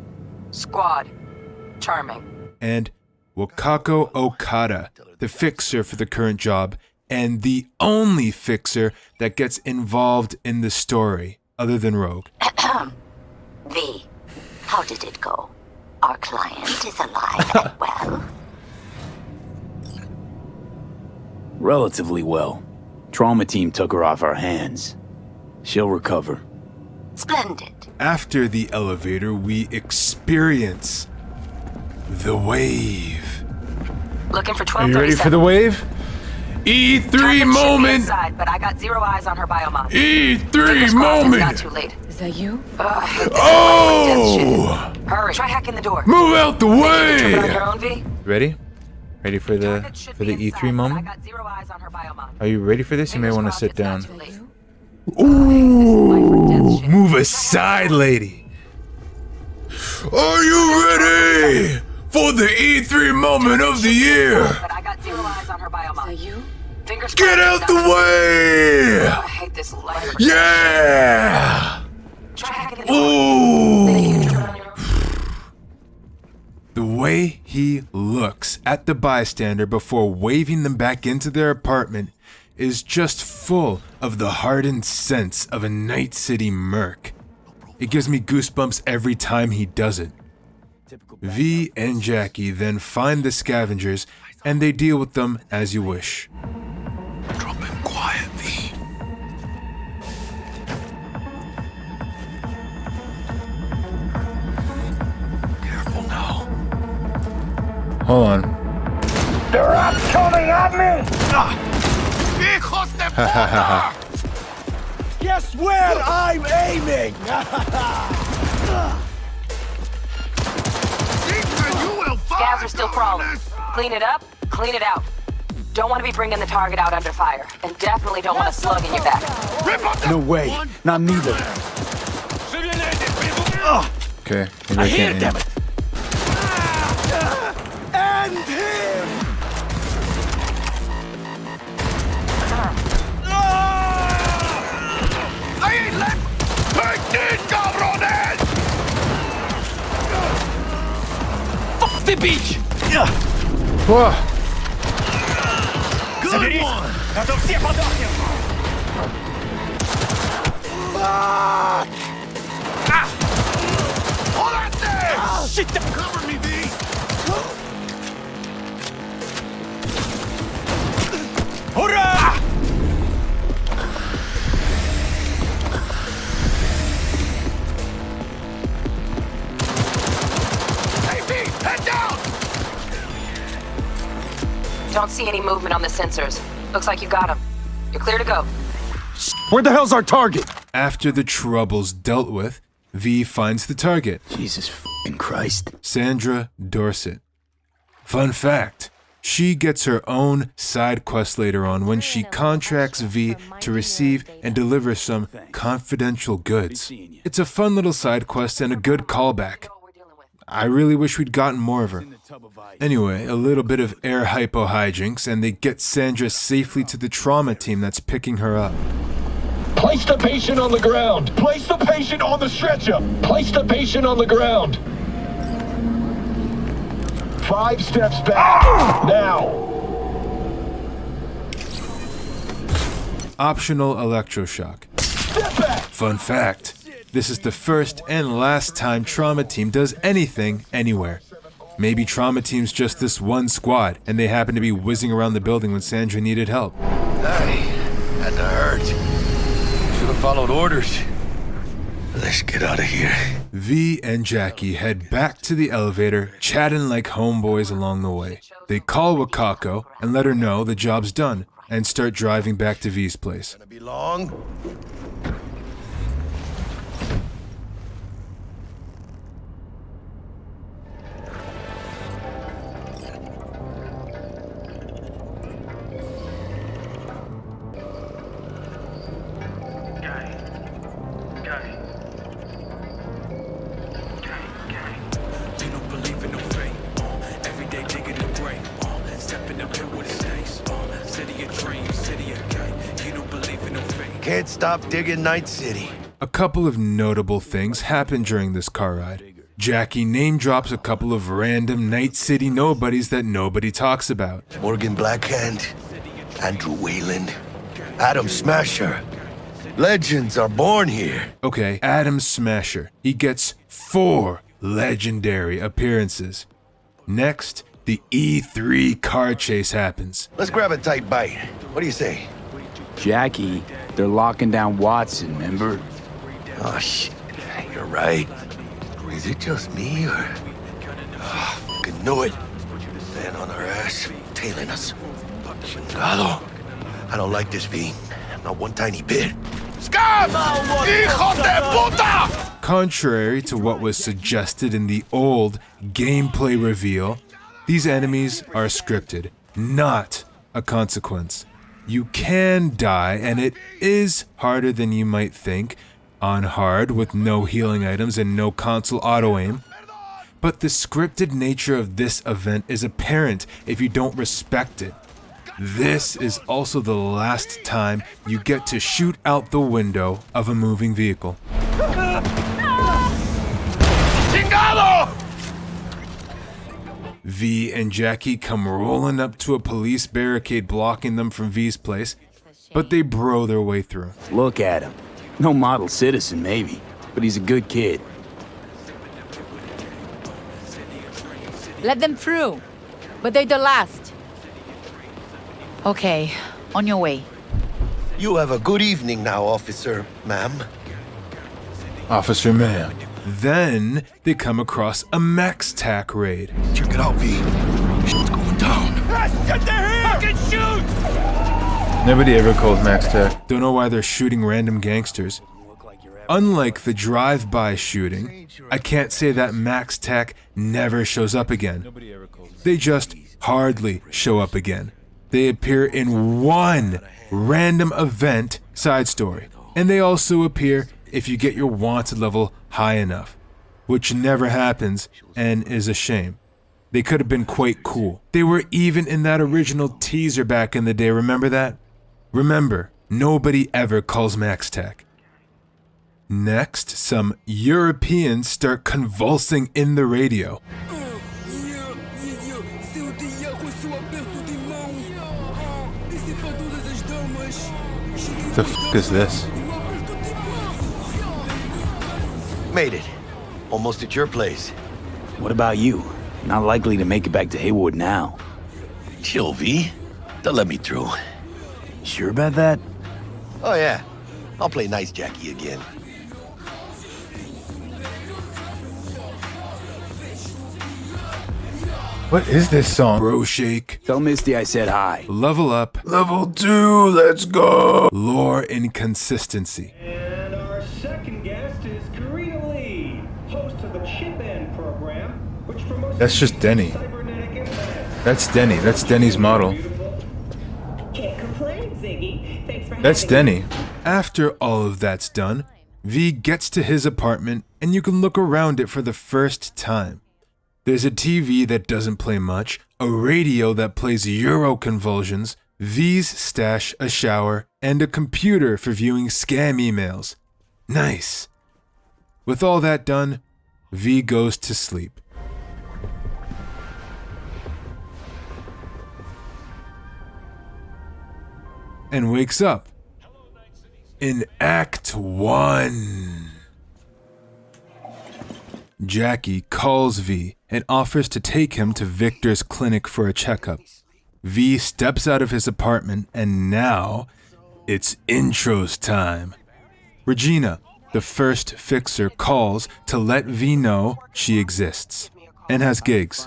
Squad. Charming. And Wakako Okada, the fixer for the current job, and the only fixer that gets involved in the story, other than Rogue. V, how did it go? Our client is alive and well? Relatively well. Trauma team took her off our hands. She'll recover. Splendid. After the elevator, we experience the wave. Looking for 1237. Are you ready for the wave? E3 moment! Inside, but I got 0 eyes on her biomon. E3 moment! Not too late. Is that you? Oh! Hurry! Try hacking the door. Move out the way! On your own, v? Ready? Ready for the E3 moment? Are you ready for this? You may want to sit down. Ooh! Move aside, lady. Are you ready for the E3 moment of the year? But I got 0 eyes on her biomon. Is that you? Fingers Get out the way! I hate this life. Yeah! Ooh! The way he looks at the bystander before waving them back into their apartment is just full of the hardened sense of a Night City merc. It gives me goosebumps every time he does it. V and Jackie then find the scavengers and they deal with them as you wish. Drop in quiet, V. Careful now. Hold on. They're up coming at me! Hijos de puta! Guess where I'm aiming? Scavs are still crawling. Clean it up, clean it out. Don't want to be bringing the target out under fire. And definitely don't want a slug in your back. No way. Not neither. Okay, maybe I can't aim. And him! I ain't left! Take this guy! Whoa. Good one! Hold that there! Shit! Cover me, V! Hurrah! Hey, V! Head down! Don't see any movement on the sensors. Looks like you got them. You're clear to go. Where the hell's our target? After the troubles dealt with, V finds the target. Jesus fucking Christ. Sandra Dorset. Fun fact, she gets her own side quest later on when she contracts V to receive and deliver some confidential goods. It's a fun little side quest and a good callback. I really wish we'd gotten more of her. Anyway, a little bit of air hypo hijinks and they get Sandra safely to the trauma team that's picking her up. Place the patient on the ground. Place the patient on the stretcher. Place the patient on the ground. 5 steps back. Now. Optional electroshock. Fun fact, this is the first and last time trauma team does anything anywhere. Maybe trauma team's just this one squad and they happen to be whizzing around the building when Sandra needed help. Hey, had to hurt. Should have followed orders. Let's get out of here. V and Jackie head back to the elevator, chatting like homeboys along the way. They call Wakako and let her know the job's done, and start driving back to V's place. Gonna be long? Can't stop digging Night City. A couple of notable things happen during this car ride. Jackie name drops a couple of random Night City nobodies that nobody talks about. Morgan Blackhand, Andrew Wayland, Adam Smasher. Legends are born here. Okay, Adam Smasher. He gets 4 legendary appearances. Next, the E3 car chase happens. Let's grab a tight bite. What do you say? Jackie, they're locking down Watson, remember? Oh, shit. You're right. Is it just me, or... Oh, fucking knew it. Van on our ass, tailing us. Chingado. I don't like this, V. Not one tiny bit. Scab! Hijo de puta! Contrary to what was suggested in the old gameplay reveal, these enemies are scripted, not a consequence. You can die, and it is harder than you might think, on hard with no healing items and no console auto-aim. But the scripted nature of this event is apparent if you don't respect it. This is also the last time you get to shoot out the window of a moving vehicle. Chingado! V and Jackie come rolling up to a police barricade blocking them from V's place, but they bro their way through. Look at him. No model citizen, maybe, but he's a good kid. Let them through, but they're the last. Okay, on your way. You have a good evening now, officer, ma'am. Officer ma'am. Then they come across a Max Tac raid. Check it out, V. Shit's going down. Get there! Fucking shoot! Nobody ever calls Max Tac. Don't know why they're shooting random gangsters. Unlike the drive-by shooting, I can't say that Max Tac never shows up again. They just hardly show up again. They appear in one random event side story. And they also appear if you get your wanted level high enough, which never happens and is a shame. They could have been quite cool. They were even in that original teaser back in the day, remember that? Remember, nobody ever calls Max Tac. Next, some Europeans start convulsing in the radio. The f is this? Made it. Almost at your place. What about you? Not likely to make it back to Haywood now. Chill, V. They'll let me through. Sure about that? Oh, yeah. I'll play nice Jackie again. What is this song? Bro Shake. Tell Misty I said hi. Level up. Level 2, let's go. Lore inconsistency. And our second guest is Karina Lee, host of the Chip In program, which promotes... That's just Denny. That's Denny. That's Denny's model. Can't complain, Ziggy. Thanks for That's having Denny. After all of that's done, V gets to his apartment and you can look around it for the first time. There's a TV that doesn't play much, a radio that plays Euro convulsions, V's stash, a shower, and a computer for viewing scam emails. Nice. With all that done, V goes to sleep. And wakes up in Act 1. Jackie calls V and offers to take him to Victor's clinic for a checkup. V steps out of his apartment and now it's intros time. Regina, the first fixer, calls to let V know she exists and has gigs.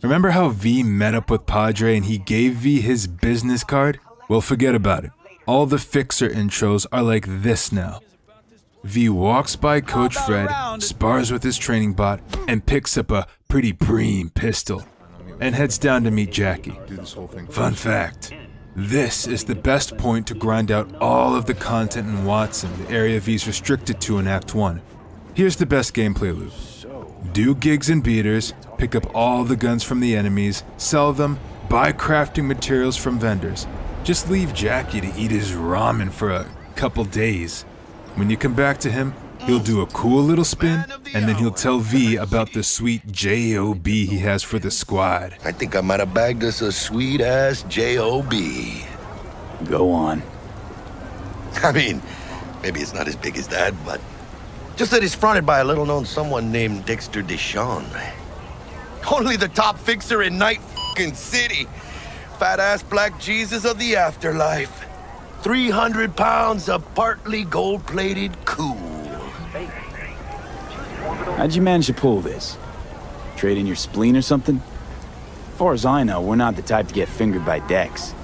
Remember how V met up with Padre and he gave V his business card? Well, forget about it. All the fixer intros are like this now. V walks by Coach Fred, spars with his training bot, and picks up a pretty preem pistol, and heads down to meet Jackie. Fun fact, this is the best point to grind out all of the content in Watson, the area V's restricted to in Act 1. Here's the best gameplay loop. Do gigs and beaters, pick up all the guns from the enemies, sell them, buy crafting materials from vendors. Just leave Jackie to eat his ramen for a couple days. When you come back to him, he'll do a cool little spin, and then he'll tell V about the sweet J.O.B. he has for the squad. I think I might have bagged us a sweet-ass J.O.B. Go on. I mean, maybe it's not as big as that, but just that he's fronted by a little-known someone named Dexter Deshawn. Only the top fixer in Night f***ing City. Fat-ass black Jesus of the afterlife. 300 pounds of partly gold-plated cool. How'd you manage to pull this? Trade in your spleen or something? As far as I know, we're not the type to get fingered by Dex.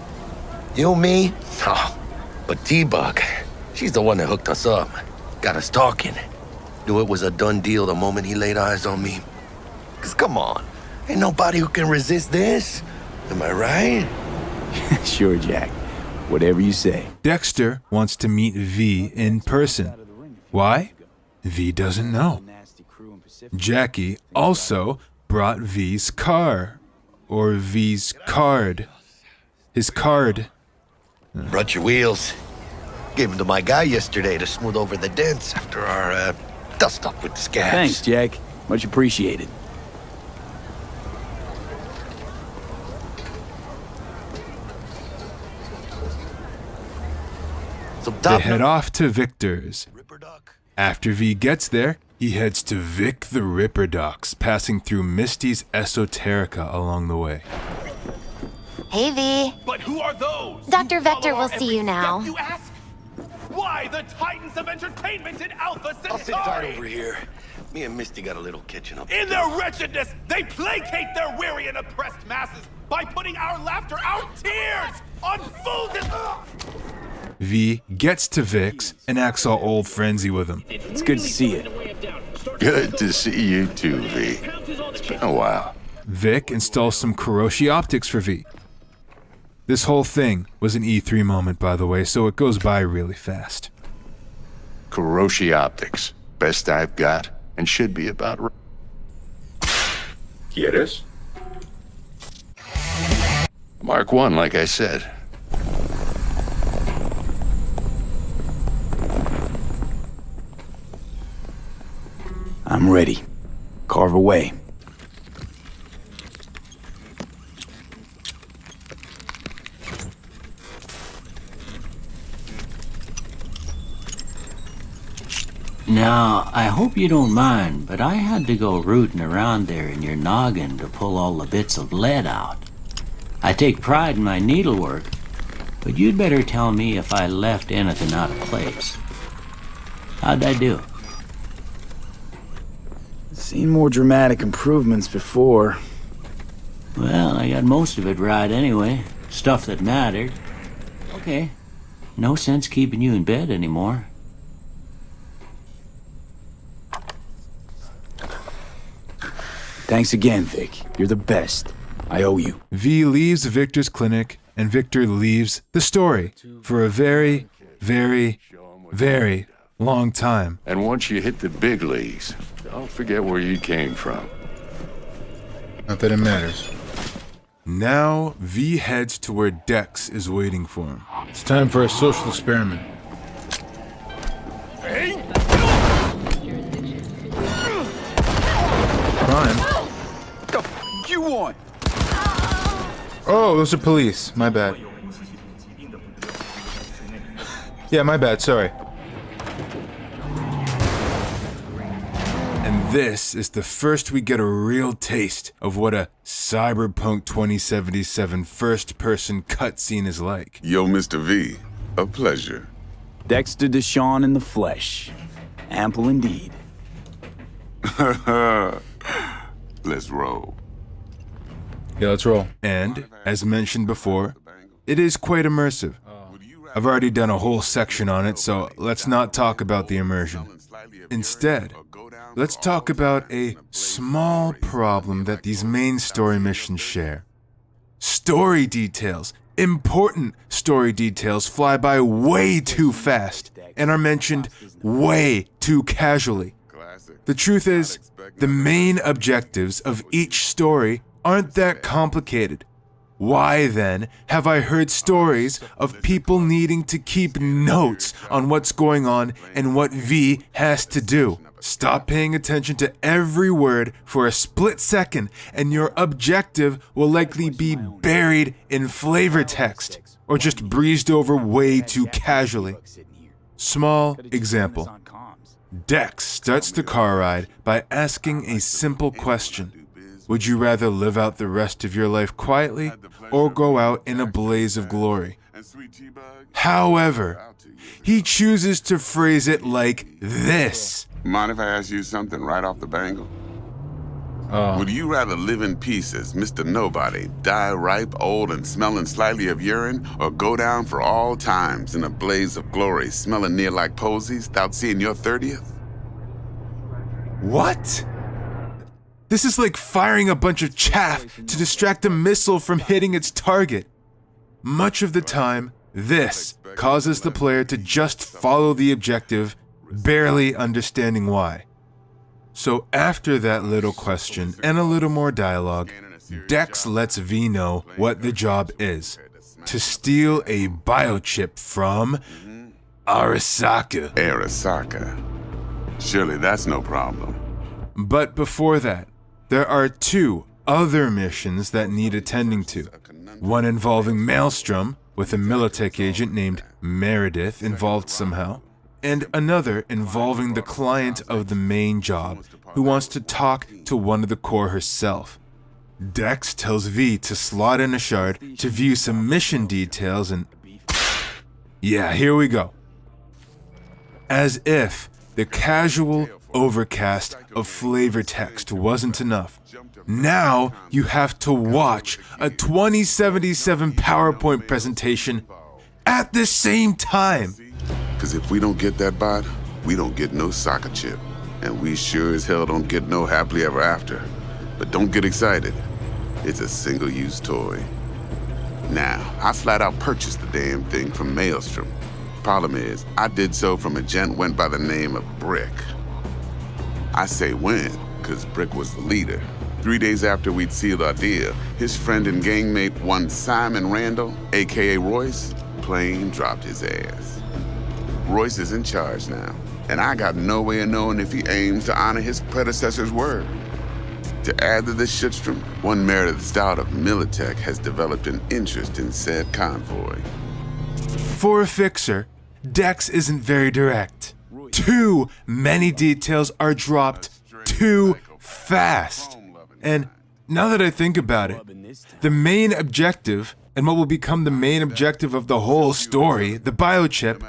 You, me? Oh, but T-Bug, she's the one that hooked us up. Got us talking. Knew it was a done deal the moment he laid eyes on me. 'Cause come on, ain't nobody who can resist this. Am I right? Sure, Jack. Whatever you say. Dexter wants to meet V in person. Why? V doesn't know. Jackie also brought V's car. Or V's card. His card. Brought your wheels. Gave them to my guy yesterday to smooth over the dents after our dust-up with the scabs. Thanks, Jack. Much appreciated. They head off to Victor's. After V gets there, he heads to Vic the Ripperdocs, passing through Misty's Esoterica along the way. Hey, V. But who are those? Dr. Vector will see you now. You ask? Why the Titans of Entertainment in Alpha Centauri? I'll sit tight over here. Me and Misty got a little catching up. In their wretchedness, they placate their weary and oppressed masses by putting our laughter, our tears, on fools and... V gets to Vic's and acts all old frenzy with him. It's good to see you. Good to see you too, V. It's been a while. Vic installs some Kuroshi optics for V. This whole thing was an E3 moment, by the way, so it goes by really fast. Kuroshi optics. Best I've got, and should be about right. ¿Quieres? Mark 1, like I said. I'm ready. Carve away. Now, I hope you don't mind, but I had to go rooting around there in your noggin to pull all the bits of lead out. I take pride in my needlework, but you'd better tell me if I left anything out of place. How'd I do? Seen more dramatic improvements before. Well, I got most of it right anyway. Stuff that mattered. Okay. No sense keeping you in bed anymore. Thanks again, Vic. You're the best. I owe you. V leaves Victor's clinic, and Victor leaves the story for a very, very, very long time. And once you hit the big leagues, don't forget where you came from. Not that it matters. Now, V heads to where Dex is waiting for him. It's time for a social experiment. Crime? What the f you want? Oh, those are police. My bad. Yeah, my bad, sorry. And this is the first we get a real taste of what a Cyberpunk 2077 first-person cutscene is like. Yo, Mr. V, a pleasure. Dexter Deshawn in the flesh. Ample indeed. Let's roll. Yeah, let's roll. And, as mentioned before, it is quite immersive. I've already done a whole section on it, so let's not talk about the immersion. Instead, let's talk about a small problem that these main story missions share. Story details, important story details, fly by way too fast and are mentioned way too casually. The truth is, the main objectives of each story aren't that complicated. Why then have I heard stories of people needing to keep notes on what's going on and what V has to do? Stop paying attention to every word for a split second and your objective will likely be buried in flavor text or just breezed over way too casually. Small example. Dex starts the car ride by asking a simple question. Would you rather live out the rest of your life quietly or go out in a blaze of glory? However, he chooses to phrase it like this. Mind if I ask you something right off the bangle? Would you rather live in pieces, Mr. Nobody, die ripe, old, and smelling slightly of urine, or go down for all times in a blaze of glory, smelling near like posies, without seeing your 30th? What? This is like firing a bunch of chaff to distract a missile from hitting its target. Much of the time, this causes the player to just follow the objective, barely understanding why. So after that little question and a little more dialogue, Dex lets V know what the job is. To steal a biochip from Arasaka. Arasaka. Surely that's no problem. But before that, there are two other missions that need attending to. One involving Maelstrom, with a Militech agent named Meredith involved somehow, and another involving the client of the main job, who wants to talk to one of the core herself. Dex tells V to slot in a shard to view some mission details and... yeah, here we go. As if the casual overcast of flavor text wasn't enough. Now you have to watch a 2077 PowerPoint presentation at the same time. Because if we don't get that bot, we don't get no soccer chip. And we sure as hell don't get no happily ever after. But don't get excited. It's a single-use toy. Now, I flat out purchased the damn thing from Maelstrom. Problem is, I did so from a gent went by the name of Brick. I say when, because Brick was the leader. 3 days after we'd sealed our deal, his friend and gangmate, one Simon Randall, aka Royce, plain dropped his ass. Royce is in charge now, and I got no way of knowing if he aims to honor his predecessor's word. To add to this shitstorm, one Meredith Stout of Militech has developed an interest in said convoy. For a fixer, Dex isn't very direct. Too many details are dropped too fast. And now that I think about it, the main objective, and what will become the main objective of the whole story, the biochip,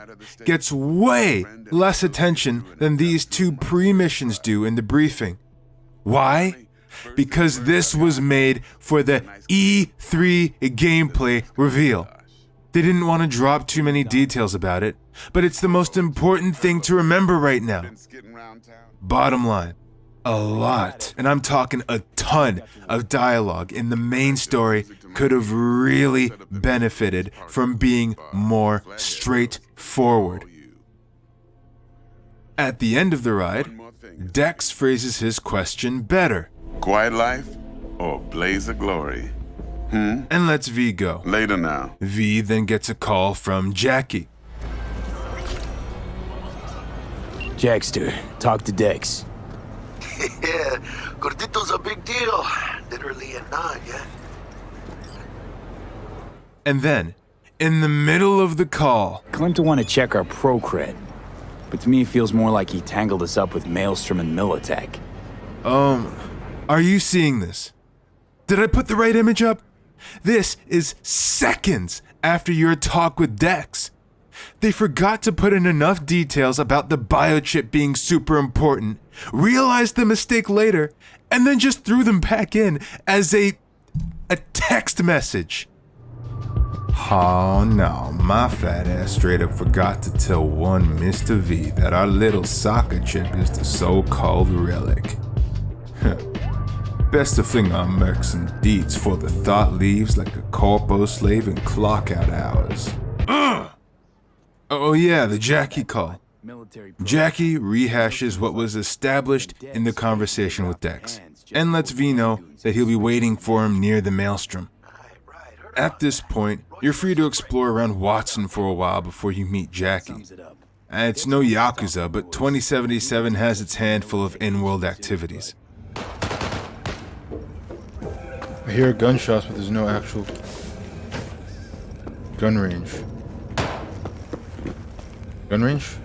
gets way less attention than these two pre-missions do in the briefing. Why? Because this was made for the E3 gameplay reveal. They didn't want to drop too many details about it, but it's the most important thing to remember right now. Bottom line, a lot, and I'm talking a ton of dialogue in the main story could have really benefited from being more straightforward. At the end of the ride, Dex phrases his question better. Quiet life or blaze of glory? And lets V go. Later now. V then gets a call from Jackie. Jackster, talk to Dex. Yeah, Gordito's a big deal. Literally and not, yeah. And then, in the middle of the call... Claimed to want to check our pro-cred, but to me it feels more like he tangled us up with Maelstrom and Militech. Are you seeing this? Did I put the right image up? This is seconds after your talk with Dex. They forgot to put in enough details about the biochip being super important, realized the mistake later, and then just threw them back in as a text message. Oh no, my fat ass straight up forgot to tell one Mr. V that our little soccer chip is the so-called relic. Best to fling our mercs and deeds for the thought leaves like a corpo slave in clock out hours. Oh yeah, the Jackie call. Jackie rehashes what was established in the conversation with Dex, and lets V know that he'll be waiting for him near the Maelstrom. At this point, you're free to explore around Watson for a while before you meet Jackie. It's no Yakuza, but 2077 has its handful of in-world activities. I hear gunshots, but there's no actual gun range. Gun range?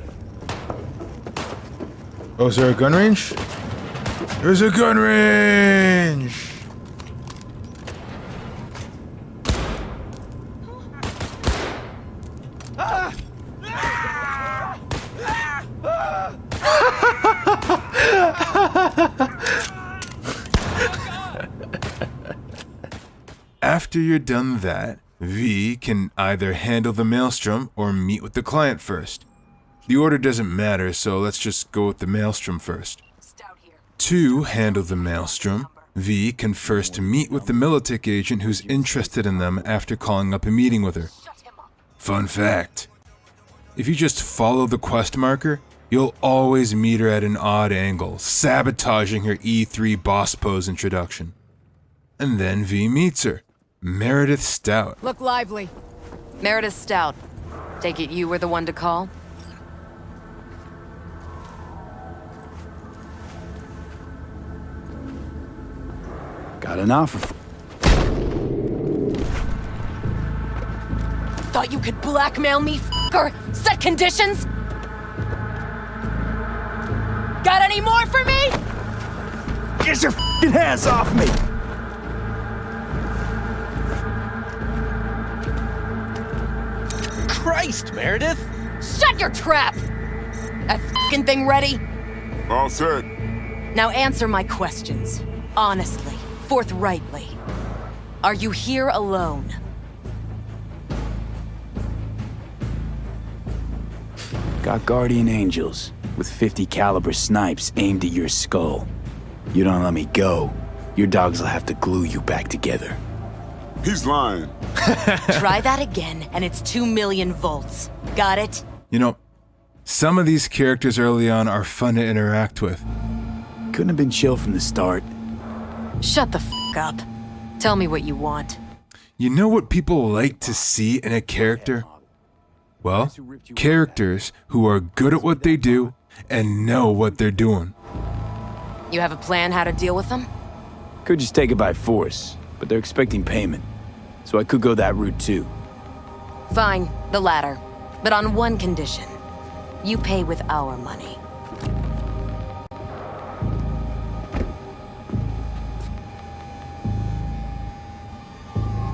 Oh, is there a gun range? There's a gun range! After you're done that, V can either handle the Maelstrom or meet with the client first. The order doesn't matter, so let's just go with the Maelstrom first. To handle the Maelstrom, V can first meet with the Militech agent who's interested in them after calling up a meeting with her. Fun fact, if you just follow the quest marker, you'll always meet her at an odd angle, sabotaging her E3 boss pose introduction. And then V meets her, Meredith Stout. Look lively. Meredith Stout. Take it you were the one to call? Got an offer. Thought you could blackmail me, f***er? Set conditions? Got any more for me? Get your f***ing hands off me! Christ, Meredith! Shut your trap! That f***ing thing ready? All set. Now answer my questions. Honestly, forthrightly. Are you here alone? Got guardian angels with 50 caliber snipes aimed at your skull. You don't let me go, your dogs will have to glue you back together. He's lying. Try that again, and it's 2 million volts. Got it? You know, some of these characters early on are fun to interact with. Couldn't have been chill from the start. Shut the f*** up. Tell me what you want. You know what people like to see in a character? Well, characters who are good at what they do and know what they're doing. You have a plan how to deal with them? Could just take it by force, but they're expecting payment. So I could go that route too. Fine, the latter. But on one condition. You pay with our money.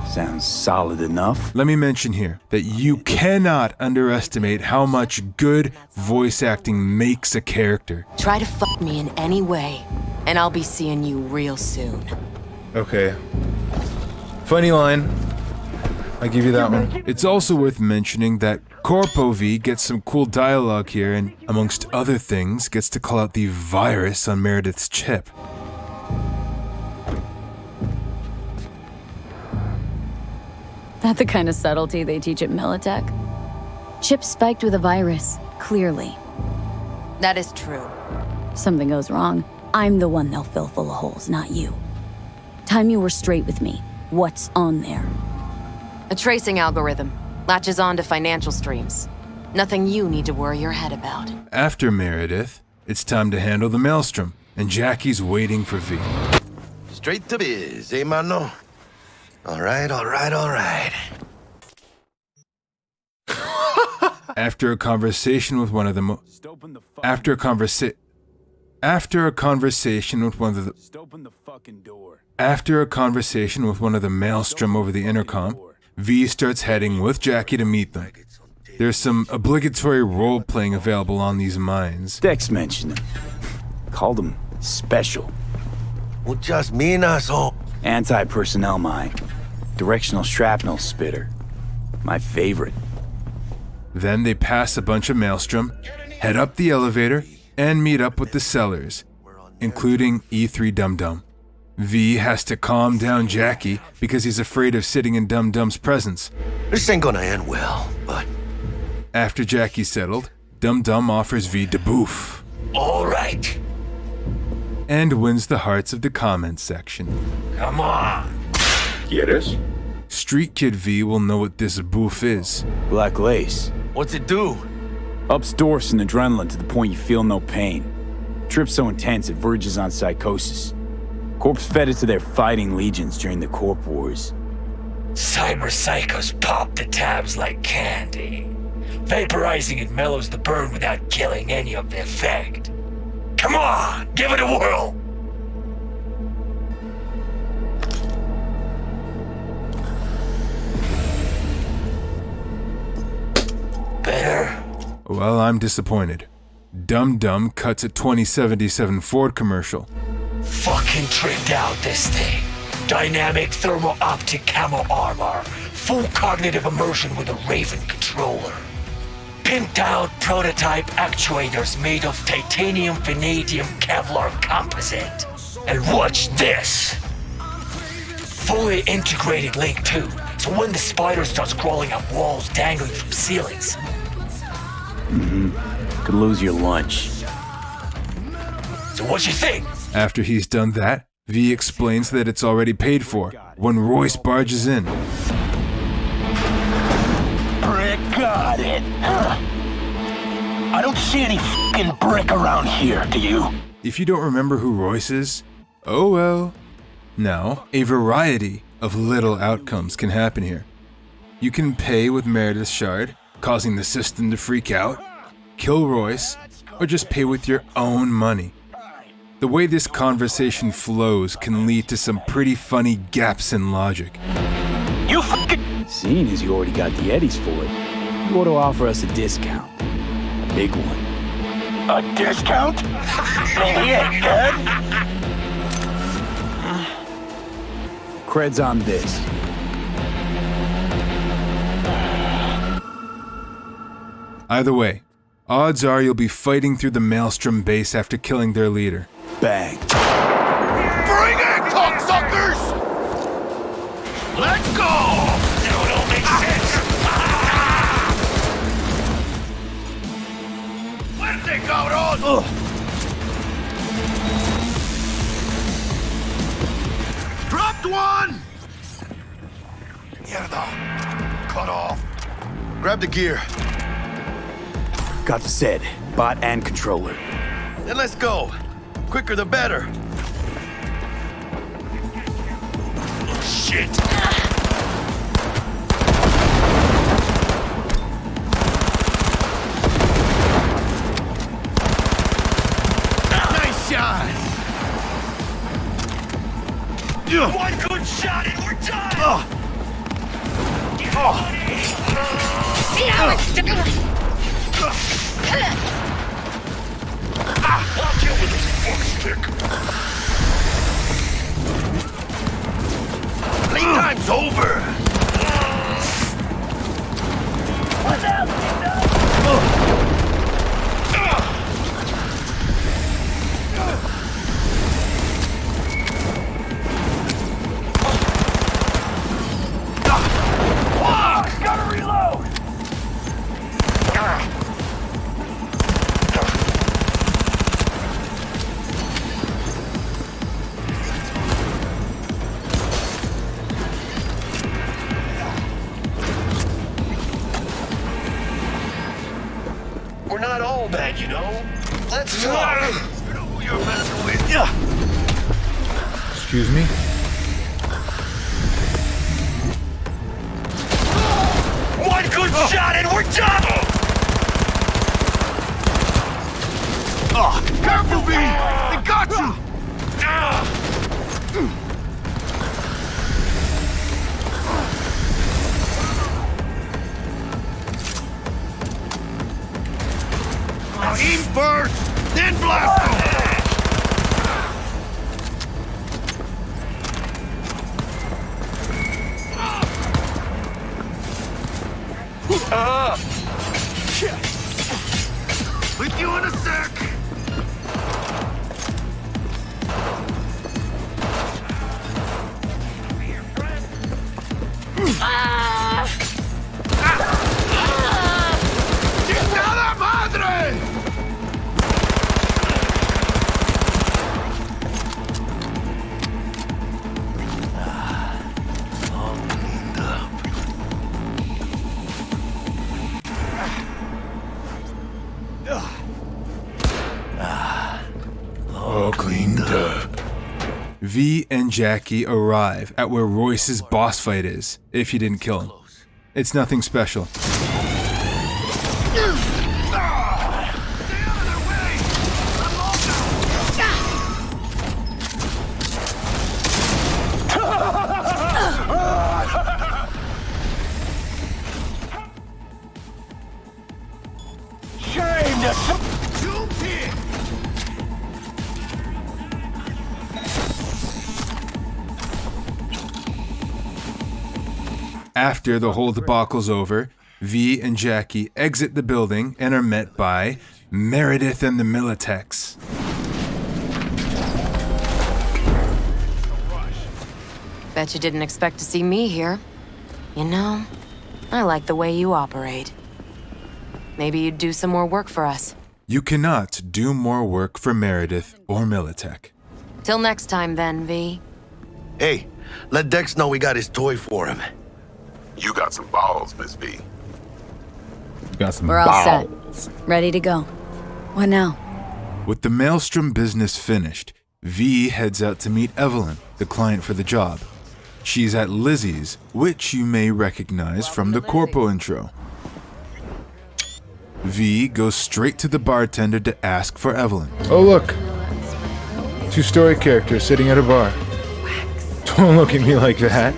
Sounds solid enough. Let me mention here that you cannot underestimate how much good voice acting makes a character. Try to fuck me in any way, and I'll be seeing you real soon. Okay. Funny line. I give you that one. It's also worth mentioning that Corpo-V gets some cool dialogue here and, amongst other things, gets to call out the virus on Meredith's chip. That the kind of subtlety they teach at Militech? Chip spiked with a virus, clearly. That is true. Something goes wrong, I'm the one they'll fill full of holes, not you. Time you were straight with me. What's on there? A tracing algorithm. Latches on to financial streams. Nothing you need to worry your head about. After Meredith, it's time to handle the maelstrom, and Jackie's waiting for V. Straight to biz, eh, mano? All right. After a conversation with one of the After a conversation with one of the maelstrom over the intercom, V starts heading with Jackie to meet them. There's some obligatory role-playing available on these mines. Dex mentioned him. Called him special. Muchas minas, oh. Anti-personnel mine. Directional shrapnel spitter. My favorite. Then they pass a bunch of maelstrom, head up the elevator, and meet up with the sellers, including E3 Dum Dum. V has to calm down Jackie because he's afraid of sitting in Dum Dum's presence. This ain't gonna end well, but... After Jackie's settled, Dum Dum offers V to boof. All right. And wins the hearts of the comments section. Come on. ¿Quieres? Streetkid V will know what this boof is. Black lace. What's it do? Ups dorse and adrenaline to the point you feel no pain. Trip so intense it verges on psychosis. Corps fed it to their fighting legions during the Corp Wars. Cyber psychos pop the tabs like candy. Vaporizing it mellows the burn without killing any of the effect. Come on, give it a whirl! Better? Well, I'm disappointed. Dum Dum cuts a 2077 Ford commercial. Fucking tricked out this thing. Dynamic thermo-optic camo armor. Full cognitive immersion with a Raven controller. Pimped out prototype actuators made of titanium, vanadium, Kevlar composite. And watch this. Fully integrated Link 2, so when the spider starts crawling up walls dangling from ceilings. Could lose your lunch. So what you think? After he's done that, V explains that it's already paid for when Royce barges in. Brick got it. I don't see any fucking brick around here, do you? If you don't remember who Royce is, oh well. Now, a variety of little outcomes can happen here. You can pay with Meredith's shard, causing the system to freak out, kill Royce, or just pay with your own money. The way this conversation flows can lead to some pretty funny gaps in logic. You fucking... Seeing as you already got the eddies for it, you ought to offer us a discount. A big one. A discount? Maybe it good? Creds on this. Either way, odds are you'll be fighting through the Maelstrom base after killing their leader. Bang. Bring it, cocksuckers! Let's go! Now it all makes sense. Fuerte, cabrón! Dropped one! Mierda. Cut off. Grab the gear. Got the set, bot and controller. Then let's go. Quicker the better. Shit! See how it's done? I'll deal with this fuck stick. Playtime's over. What's up, Gotta reload. We're not all bad, you know. Let's talk. You know who you're messing with. Excuse me? One good shot and we're done! Careful, V! They got you! Now aim first, then blast them! With you in a sec! ¡Chingada madre! All cleaned up. All cleaned up. V and Jackie arrive at where Royce's boss fight is, if you didn't kill him. It's nothing special. After the whole debacle's over, V and Jackie exit the building and are met by Meredith and the Militex. Bet you didn't expect to see me here. You know, I like the way you operate. Maybe you'd do some more work for us. You cannot do more work for Meredith or Militech. Till next time then, V. Hey, let Dex know we got his toy for him. You got some balls, Miss V. You got some We're all balls. set. Ready to go. What now? With the Maelstrom business finished, V heads out to meet Evelyn, the client for the job. She's at Lizzie's, which you may recognize from the Corpo intro. V goes straight to the bartender to ask for Evelyn. Oh look, two-story character sitting at a bar. Don't look at me like that.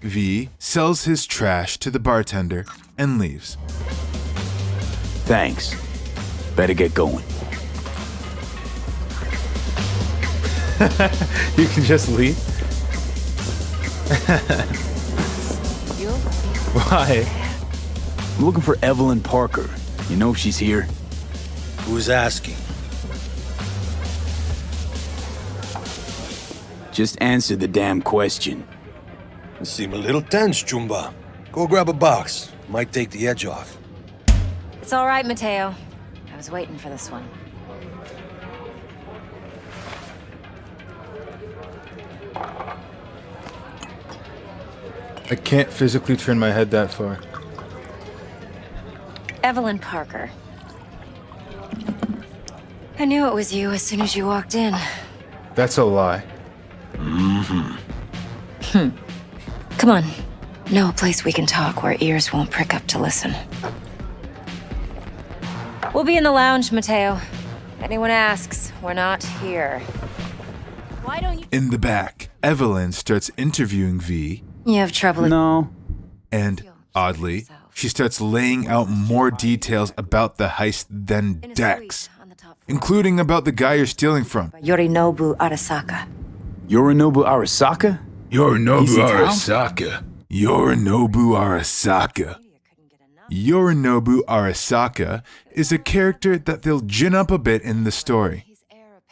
V sells his trash to the bartender and leaves. Thanks. Better get going. You can just leave? Why? I'm looking for Evelyn Parker. You know if she's here? Who's asking? Just answer the damn question. You seem a little tense, Chumba. Go grab a box. Might take the edge off. It's all right, Mateo. I was waiting for this one. I can't physically turn my head that far. Evelyn Parker. I knew it was you as soon as you walked in. That's a lie. Come on. Know a place we can talk where ears won't prick up to listen. We'll be in the lounge, Mateo. If anyone asks, we're not here. Why don't you... In the back, Evelyn starts interviewing V You have trouble with... No. And, oddly, she starts laying out more details about the heist than Dex, including about the guy you're stealing from. Yorinobu Arasaka. Yorinobu Arasaka? Yorinobu Arasaka. Yorinobu Arasaka. Yorinobu Arasaka is a character that they'll gin up a bit in the story.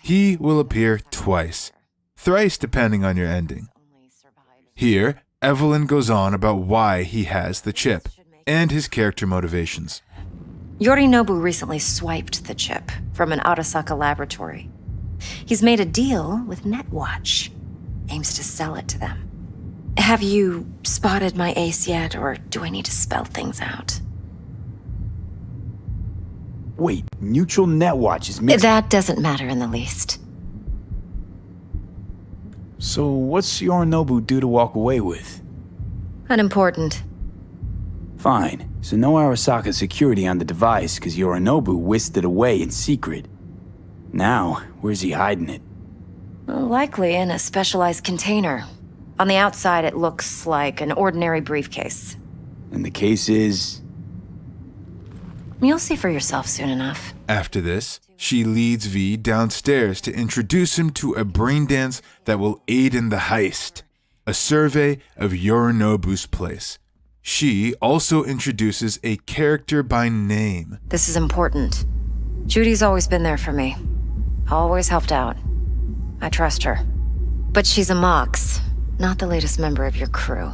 He will appear twice, thrice depending on your ending. Here, Evelyn goes on about why he has the chip, and his character motivations. Yorinobu recently swiped the chip from an Arasaka laboratory. He's made a deal with Netwatch. Aims to sell it to them. Have you spotted my ace yet, or do I need to spell things out? Wait, Neutral Netwatch is mixed... That doesn't matter in the least. So what's Yorinobu due to walk away with? Unimportant. Fine. So no Arasaka security on the device because Yorinobu whisked it away in secret. Now, where's he hiding it? Well, likely in a specialized container. On the outside, it looks like an ordinary briefcase. And the case is... You'll see for yourself soon enough. After this, she leads V downstairs to introduce him to a brain dance that will aid in the heist, a survey of Yorinobu's place. She also introduces a character by name. This is important. Judy's always been there for me. Always helped out. I trust her. But she's a Mox, not the latest member of your crew.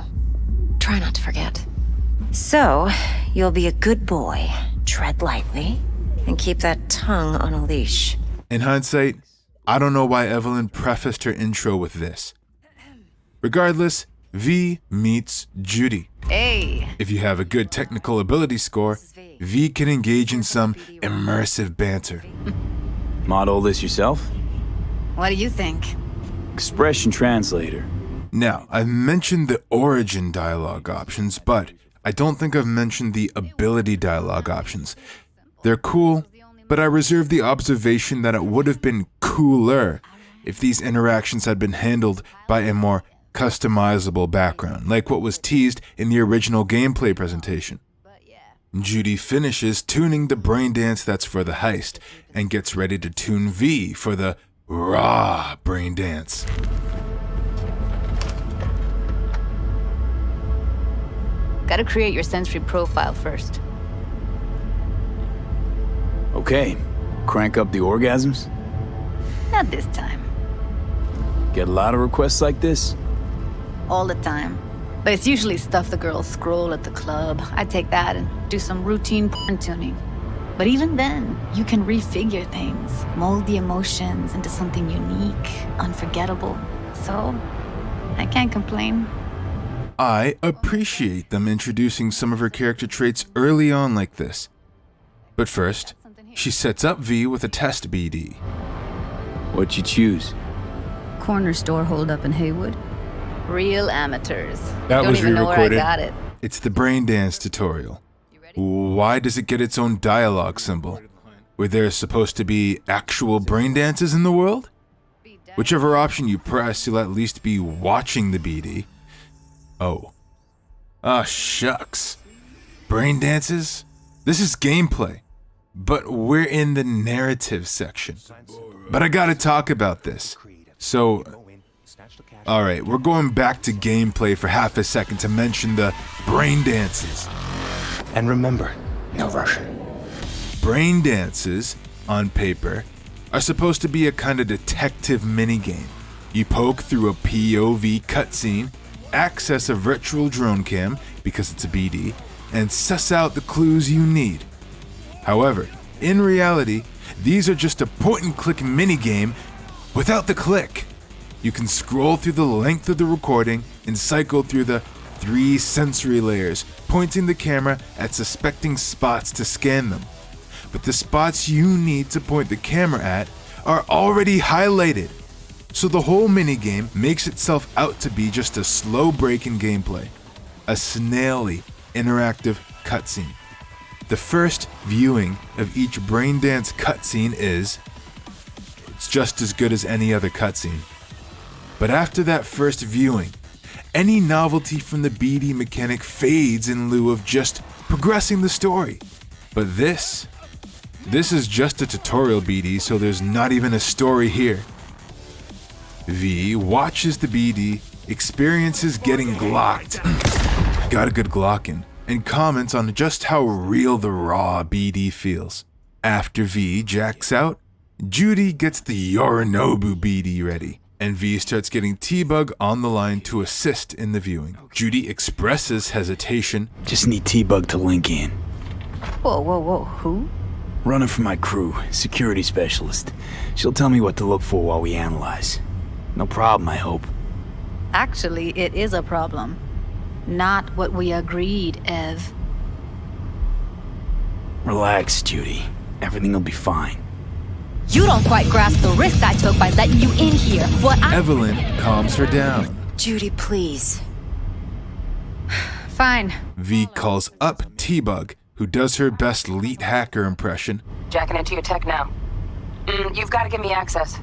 Try not to forget. So, you'll be a good boy, tread lightly, and keep that tongue on a leash. In hindsight, I don't know why Evelyn prefaced her intro with this. Regardless, V meets Judy. Hey! If you have a good technical ability score, V can engage in some immersive banter. Model this yourself? What do you think? Expression translator. Now, I've mentioned the origin dialogue options, but I don't think I've mentioned the ability dialogue options. They're cool, but I reserve the observation that it would have been cooler if these interactions had been handled by a more customizable background, like what was teased in the original gameplay presentation. Judy finishes tuning the brain dance that's for the heist, and gets ready to tune V for the raw brain dance. Gotta create your sensory profile first. Okay, crank up the orgasms? Not this time. Get a lot of requests like this? All the time. But it's usually stuff the girls scroll at the club. I take that and do some routine porn tuning. But even then, you can refigure things, mold the emotions into something unique, unforgettable. So, I can't complain. I appreciate them introducing some of her character traits early on like this. But first, she sets up V with a test BD. What'd you choose? Corner store holdup in Haywood. Real amateurs. That Don't was even know where I re-recorded. got it. It's the brain dance tutorial. Why does it get its own dialogue symbol? Were there supposed to be actual brain dances in the world? Whichever option you press, you'll at least be watching the BD. Oh. Ah, shucks. Brain dances? This is gameplay. But we're in the narrative section. But I gotta talk about this. So, alright, we're going back to gameplay for half a second to mention the brain dances. And remember, no Russian. Brain dances, on paper, are supposed to be a kind of detective minigame. You poke through a POV cutscene, access a virtual drone cam, because it's a BD, and suss out the clues you need. However, in reality, these are just a point-and-click minigame without the click. You can scroll through the length of the recording and cycle through the 3 sensory layers, pointing the camera at suspecting spots to scan them. But the spots you need to point the camera at are already highlighted. So the whole minigame makes itself out to be just a slow break in gameplay. A snaily, interactive cutscene. The first viewing of each braindance cutscene it's just as good as any other cutscene. But after that first viewing, any novelty from the BD mechanic fades in lieu of just progressing the story. But this is just a tutorial BD, so there's not even a story here. V watches the BD, experiences getting glocked, got a good glockin', and comments on just how real the raw BD feels. After V jacks out, Judy gets the Yorinobu BD ready, and V starts getting T-Bug on the line to assist in the viewing. Judy expresses hesitation. Just need T-Bug to link in. Whoa, who? Running for my crew, security specialist. She'll tell me what to look for while we analyze. No problem, I hope. Actually, it is a problem. Not what we agreed, Ev. Relax, Judy. Everything will be fine. You don't quite grasp the risk I took by letting you in here. Evelyn calms her down. Judy, please. Fine. V calls up T-Bug, who does her best lead hacker impression. Jacking into your tech now. You've got to give me access.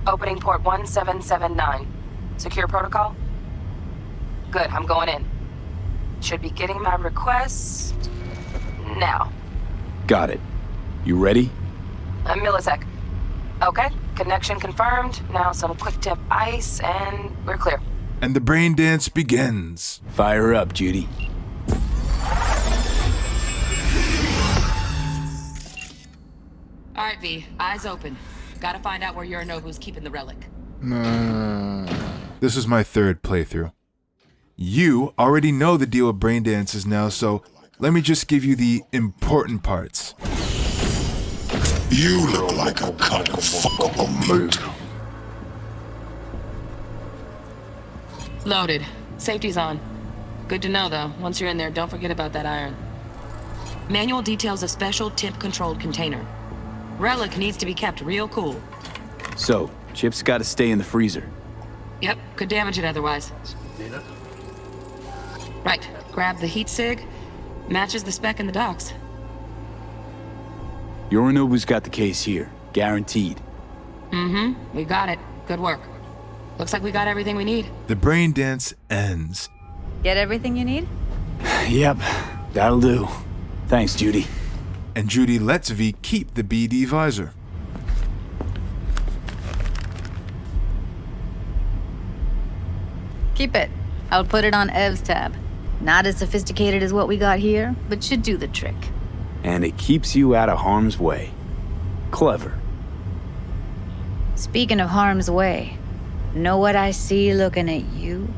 Opening port 1779. Secure protocol? Good, I'm going in. Should be getting my request now. Got it. You ready? A millisec. Okay, connection confirmed. Now some quick tip ice and we're clear. And the brain dance begins. Fire up, Judy. All right, V, eyes open. Gotta find out where Yorinobu's keeping the relic. This is my third playthrough. You already know the deal with Braindances now, so let me just give you the important parts. You look like a cut of fuckable meat. Loaded. Safety's on. Good to know, though. Once you're in there, don't forget about that iron. Manual details a special tip-controlled container. Relic needs to be kept real cool. So, Chip's gotta stay in the freezer. Yep, could damage it otherwise. Right, grab the heat sig. Matches the spec in the docks. Yorinobu's got the case here. Guaranteed. We got it. Good work. Looks like we got everything we need. The brain dance ends. Get everything you need? Yep, that'll do. Thanks, Judy. And Judy lets V keep the BD visor. Keep it. I'll put it on Ev's tab. Not as sophisticated as what we got here, but should do the trick. And it keeps you out of harm's way. Clever. Speaking of harm's way, know what I see looking at you?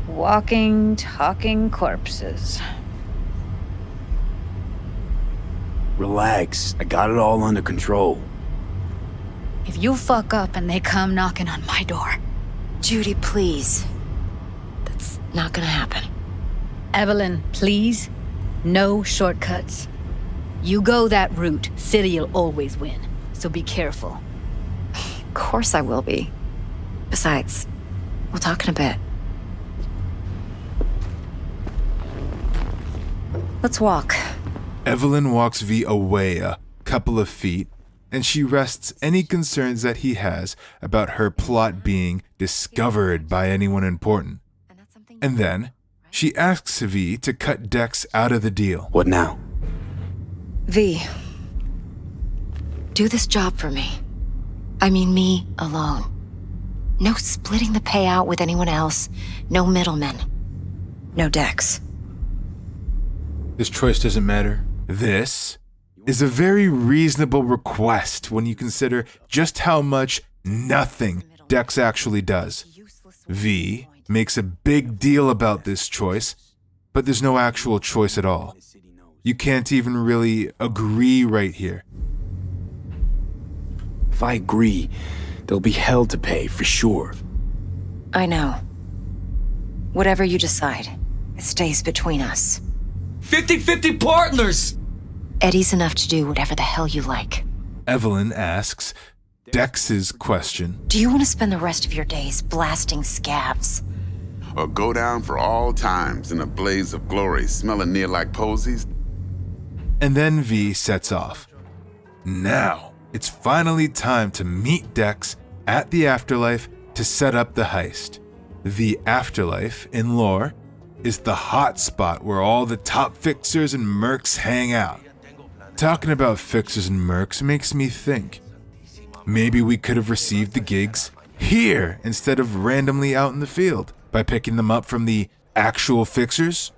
Walking, talking corpses. Relax. I got it all under control. If you fuck up and they come knocking on my door. Judy, please. That's not gonna happen. Evelyn, please. No shortcuts. You go that route, City'll always win. So be careful. Of course I will be. Besides, we'll talk in a bit. Let's walk. Evelyn walks V away a couple of feet, and she rests any concerns that he has about her plot being discovered by anyone important. And then, she asks V to cut Dex out of the deal. What now? V, do this job for me. I mean me alone. No splitting the payout with anyone else. No middlemen. No Dex. This choice doesn't matter. This is a very reasonable request when you consider just how much nothing Dex actually does. V makes a big deal about this choice, but there's no actual choice at all. You can't even really agree right here. If I agree, there'll be hell to pay for sure. I know. Whatever you decide, it stays between us. 50-50 partners! Eddie's enough to do whatever the hell you like. Evelyn asks Dex's question. Do you want to spend the rest of your days blasting scabs? Or go down for all times in a blaze of glory, smelling near like posies? And then V sets off. Now, it's finally time to meet Dex at the afterlife to set up the heist. The afterlife, in lore, is the hot spot where all the top fixers and mercs hang out. Talking about fixers and mercs makes me think, maybe we could have received the gigs here instead of randomly out in the field by picking them up from the actual fixers?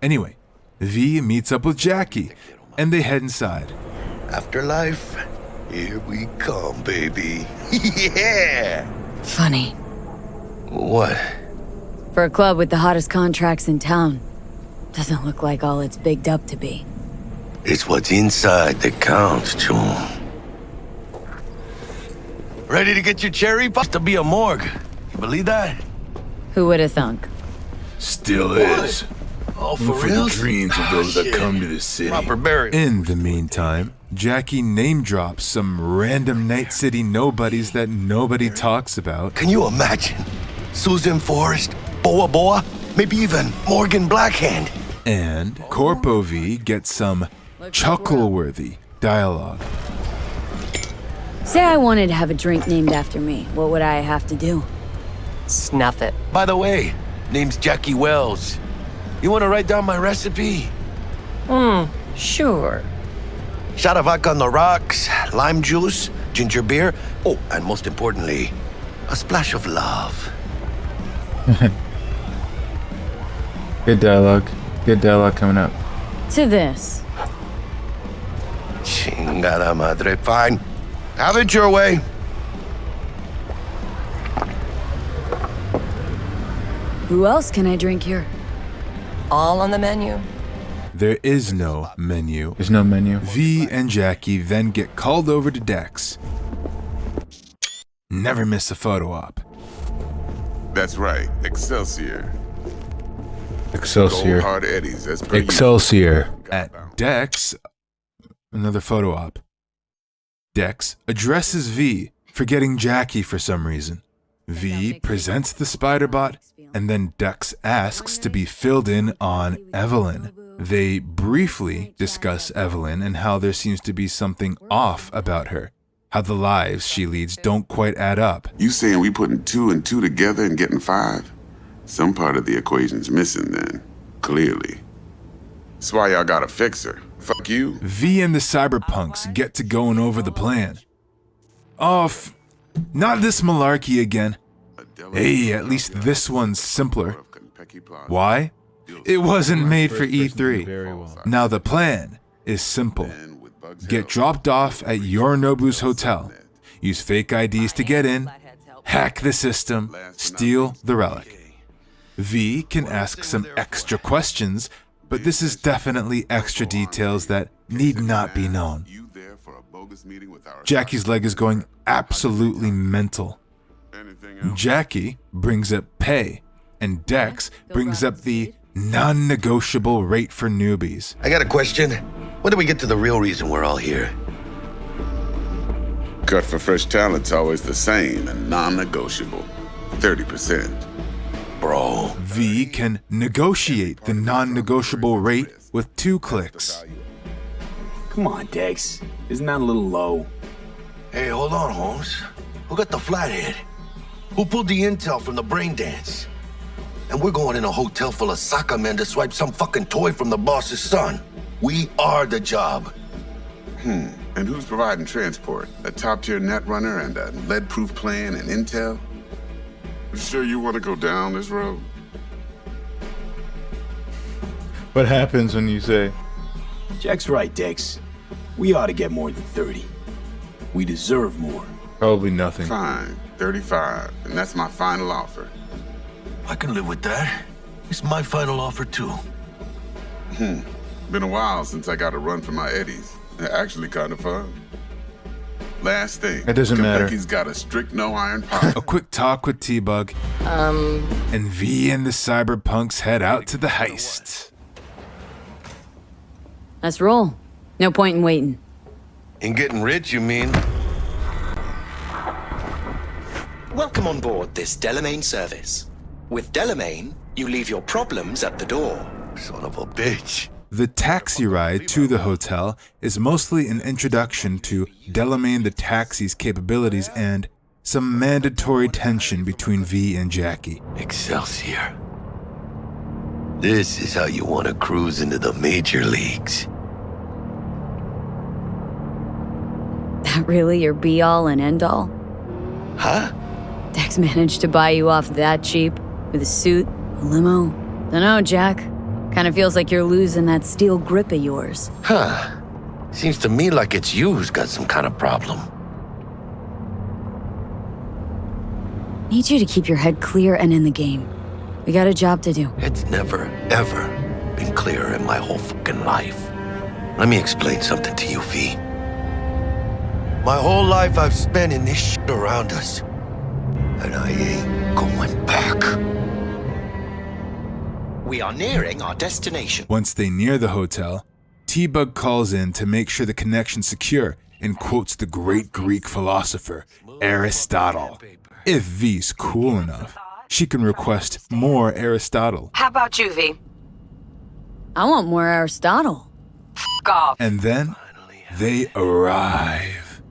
Anyway, V meets up with Jackie and they head inside. Afterlife, here we come, baby. Yeah! Funny. What? For a club with the hottest contracts in town, doesn't look like all it's bigged up to be. It's what's inside that counts, June. Ready to get your cherry pop to be a morgue. You believe that? Who would have thunk? Still is. Oh, for real? The dreams of those that come to the city. Proper burial. In the meantime, Jackie name drops some random Night City nobodies that nobody talks about. Can you imagine? Susan Forrest, Boa Boa, maybe even Morgan Blackhand. And Corpo V gets some chuckle-worthy dialogue. Say I wanted to have a drink named after me. What would I have to do? Snuff it. By the way, name's Jackie Wells. You want to write down my recipe? Sure. Shot of vodka on the rocks, lime juice, ginger beer. Oh, and most importantly, a splash of love. Good dialogue. Good dialogue coming up. To this. Chingada madre. Fine. Have it your way. Who else can I drink here? All on the menu. There is no menu. There's no menu. V and Jackie then get called over to Dex. Never miss a photo op. That's right, Excelsior. Excelsior. Gold hard eddies, as per Excelsior. At Dex, another photo op. Dex addresses V for getting Jackie for some reason. V presents the spider bot, and then Dex asks to be filled in on Evelyn. They briefly discuss Evelyn and how there seems to be something off about her. How the lives she leads don't quite add up. You saying we putting 2 and 2 together and getting 5? Some part of the equation's missing then, clearly. That's why y'all got a fixer. Fuck you. V and the Cyberpunks get to going over the plan. Oh, not this malarkey again. Hey, at least this one's simpler. Why? It wasn't made for E3. Now the plan is simple. Get dropped off at Yorinobu's hotel. Use fake IDs to get in. Hack the system. Steal the relic. V can ask some extra questions, but this is definitely extra details that need not be known. Jackie's leg is going absolutely mental. Jackie brings up pay, and Dex brings up the non-negotiable rate for newbies. I got a question. When do we get to the real reason we're all here? Cut for fresh talent's always the same and non-negotiable. 30%. Bro. V can negotiate the non-negotiable rate with 2 clicks. Come on, Dex. Isn't that a little low? Hey, hold on, Holmes. Who got the flathead? Who pulled the intel from the Braindance? And we're going in a hotel full of soccer men to swipe some fucking toy from the boss's son. We are the job. And who's providing transport? A top-tier netrunner and a lead-proof plan and intel? You sure you want to go down this road? What happens when you say? Jack's right, Dex. We ought to get more than 30. We deserve more. Probably nothing. Fine, 35, and that's my final offer. I can live with that. It's my final offer, too. Been a while since I got a run for my eddies. Actually kind of fun. Last thing. It doesn't matter. He's got a strict no-iron policy. A quick talk with T-Bug. And V and the Cyberpunks head out to the heist. Let's roll. No point in waiting. In getting rich, you mean? Welcome on board this Delamain service. With Delamain, you leave your problems at the door. Son of a bitch. The taxi ride to the hotel is mostly an introduction to Delamain the Taxi's capabilities and some mandatory tension between V and Jackie. Excelsior. This is how you want to cruise into the major leagues. That really your be-all and end-all? Huh? Dex managed to buy you off that cheap? With a suit, a limo? Dunno, Jack. Kinda feels like you're losing that steel grip of yours. Huh. Seems to me like it's you who's got some kind of problem. Need you to keep your head clear and in the game. We got a job to do. It's never, ever been clearer in my whole fucking life. Let me explain something to you, V. My whole life I've spent in this shit around us. And I ain't going back. We are nearing our destination. Once they near the hotel, T-Bug calls in to make sure the connection's secure and quotes the great Greek philosopher, Aristotle. If V's cool enough, she can request more Aristotle. How about you, V? I want more Aristotle. F*** off. And then, they arrive.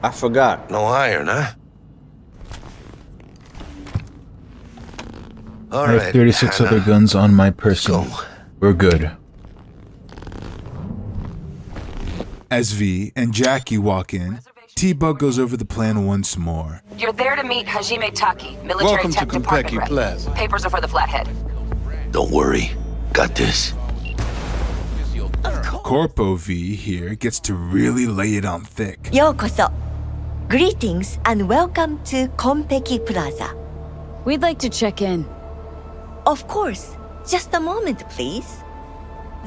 I forgot. No iron, huh? All I have right, 36 Hannah. other guns on my person. We're good. As V and Jackie walk in, T-Bug goes over the plan once more. You're there to meet Hajime Taki, military Welcome tech to department Konpeki rep. Plaza. Papers are for the flathead. Don't worry. Got this. Corpo V here gets to really lay it on thick. Yokoso. Greetings and welcome to Konpeki Plaza. We'd like to check in. Of course. Just a moment, please.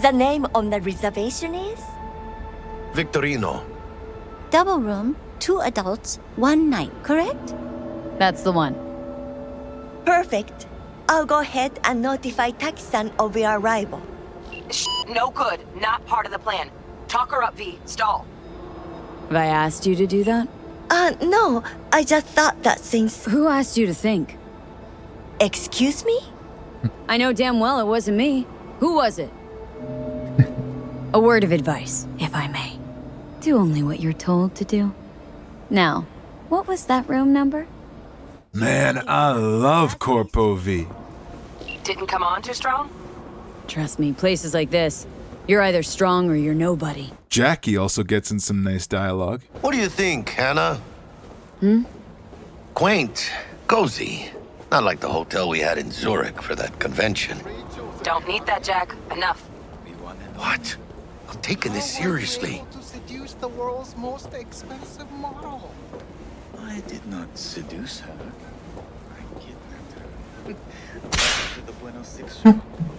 The name on the reservation is? Victorino. Double room, 2 adults, 1 night, correct? That's the one. Perfect. I'll go ahead and notify Taki-san of your arrival. No good. Not part of the plan. Talk her up, V. Stall. Have I asked you to do that? No. I just thought that since... Who asked you to think? Excuse me? I know damn well it wasn't me. Who was it? A word of advice, if I may. Do only what you're told to do. Now, what was that room number? Man, I love Corpo V. Didn't come on too strong? Trust me, places like this, you're either strong or you're nobody. Jackie also gets in some nice dialogue. What do you think, Hannah? Hmm? Quaint, cozy. Not like the hotel we had in Zurich for that convention. Don't need that, Jack. Enough. What? I'm taking this seriously. To seduce the world's most expensive model. I did not seduce her. I kidnapped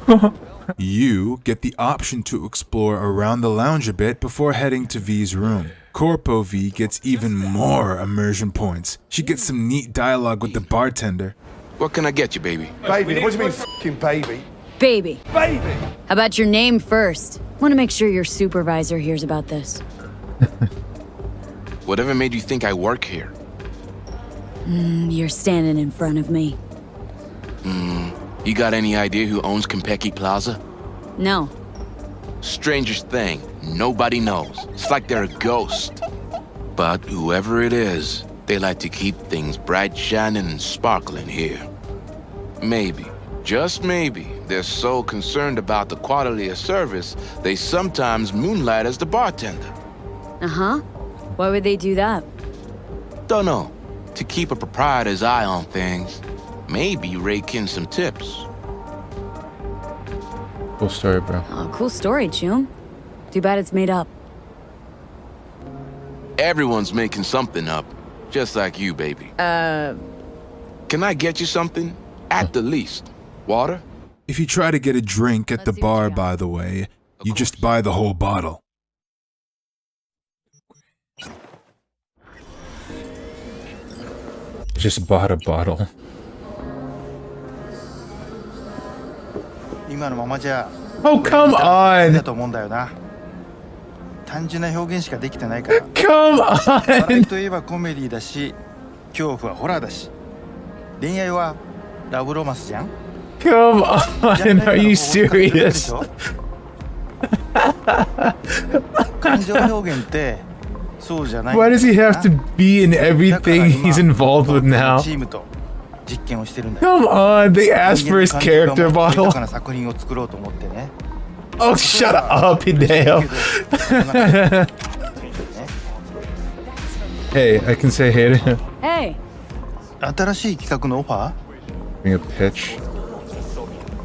her. You get the option to explore around the lounge a bit before heading to V's room. Corpo V gets even more immersion points. She gets some neat dialogue with the bartender. What can I get you, baby? Baby? What do you mean, f***ing baby? Baby. Baby! How about your name first? Want to make sure your supervisor hears about this. Whatever made you think I work here? You're standing in front of me. You got any idea who owns Konpeki Plaza? No. Strangest thing, nobody knows. It's like they're a ghost. But whoever it is, they like to keep things bright, shining, and sparkling here. Maybe, just maybe, they're so concerned about the quality of service, they sometimes moonlight as the bartender. Uh-huh. Why would they do that? Don't know. To keep a proprietor's eye on things. Maybe rake in some tips. Cool story, bro. Oh, cool story, Chum. Too bad it's made up. Everyone's making something up. Just like you, baby. Can I get you something? At the least. Water? If you try to get a drink at the bar, by the way, you just buy the whole bottle. Just bought a bottle. 今のままじゃ Oh, come on! だと思うんだよな。単純な表現しかできてないから。Come on! 笑いといえばコメディだし、恐怖はホラーだし、恋愛はラブロマンスじゃん。Come on! Are you serious? 感情表現って Why does he have to be in everything he's involved with now? Come on, they asked for his character model. Oh, shut up, Hideo. Hey, I can say hey to him. Hey. Bring a pitch.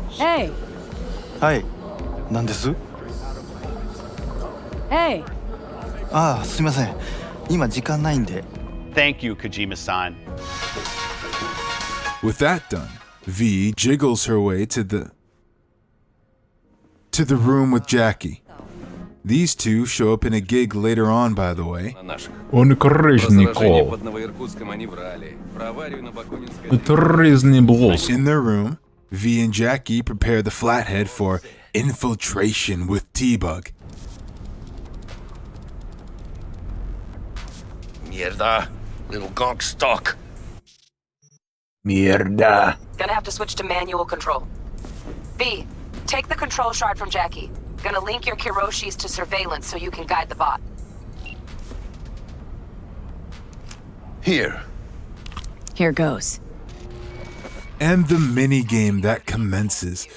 Hey. Hi. Hey. Thank you, Kojima-san. With that done, V jiggles her way to the room with Jackie. These two show up in a gig later on, by the way. In their room, V and Jackie prepare the flathead for infiltration with T-Bug. Mierda, little gonk stock. Mierda. Gonna have to switch to manual control. B, take the control shard from Jackie. Gonna link your Kiroshis to surveillance so you can guide the bot. Here. Here goes. And the mini-game that commences.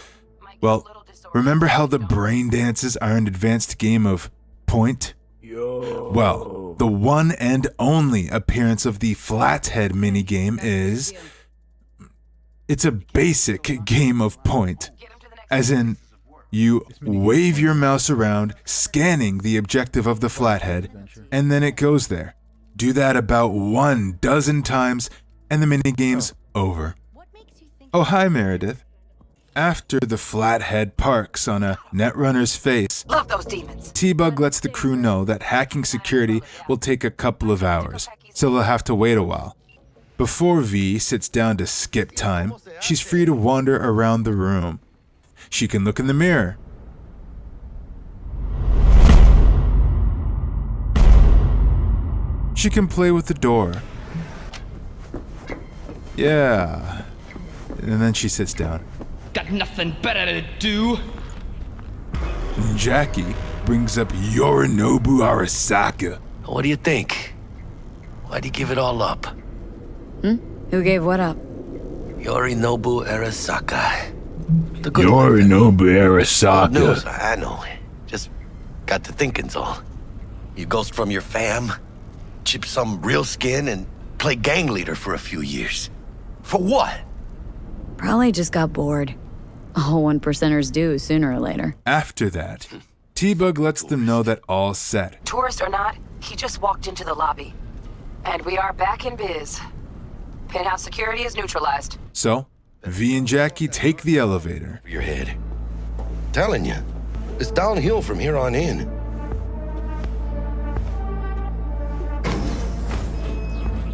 Well, remember how the Braindances are an advanced game of point? Well, the one and only appearance of the Flathead minigame is... It's a basic game of point. As in, you wave your mouse around, scanning the objective of the Flathead, and then it goes there. Do that about 12 times, and the minigame's over. Oh, hi, Meredith. After the Flathead parks on a Netrunner's face, Love those demons. T-Bug lets the crew know that hacking security will take a couple of hours, so they'll have to wait a while. Before V sits down to skip time, she's free to wander around the room. She can look in the mirror. She can play with the door. Yeah. And then she sits down. Got nothing better to do. Jackie brings up Yorinobu Arasaka. What do you think? Why'd you give it all up? Who gave what up? Yorinobu Arasaka. Yorinobu Arasaka. No, I know. Just got to thinking's all. You ghost from your fam, chip some real skin, and play gang leader for a few years. For what? Probably just got bored. All 1%ers do sooner or later. After that, T-Bug lets them know that all's set. Tourist or not, he just walked into the lobby. And we are back in biz. Penthouse security is neutralized. So, V and Jackie take the elevator. Your head. Telling you, it's downhill from here on in.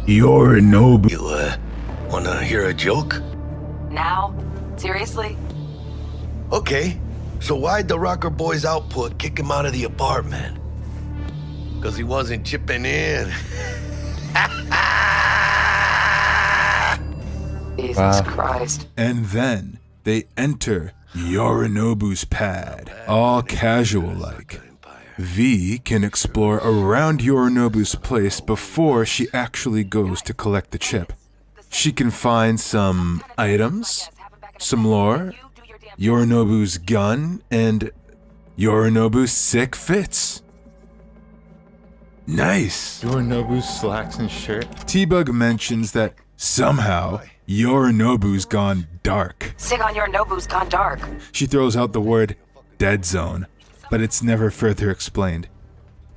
Yorinobu. You, wanna hear a joke? Now? Seriously? Okay, so why'd the Rocker Boy's output kick him out of the apartment? Because he wasn't chipping in. Jesus Christ. And then they enter Yorinobu's pad, all casual-like. V can explore around Yorinobu's place before she actually goes to collect the chip. She can find some items, some lore, Yorinobu's gun, and Yorinobu's sick fits. Nice! Yorinobu's slacks and shirt. T-Bug mentions that somehow Yorinobu's gone dark. Sig on Yorinobu's gone dark. She throws out the word dead zone, but it's never further explained.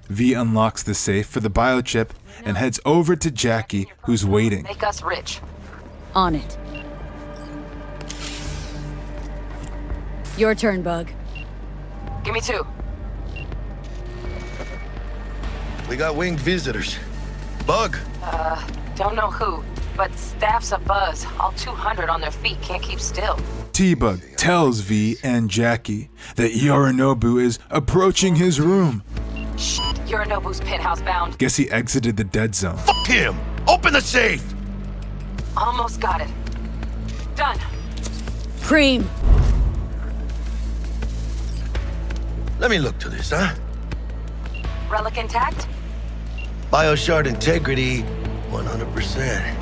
V unlocks the safe for the biochip and heads over to Jackie, who's waiting. Make us rich. On it. Your turn, Bug. Give me 2. We got winged visitors. Bug. Don't know who, but staff's a buzz. All 200 on their feet can't keep still. T-Bug tells V and Jackie that Yorinobu is approaching his room. Shit, Yorinobu's penthouse bound. Guess he exited the dead zone. Fuck him! Open the safe! Almost got it. Done. Cream. Let me look to this, huh? Relic intact? Bioshard integrity, 100%.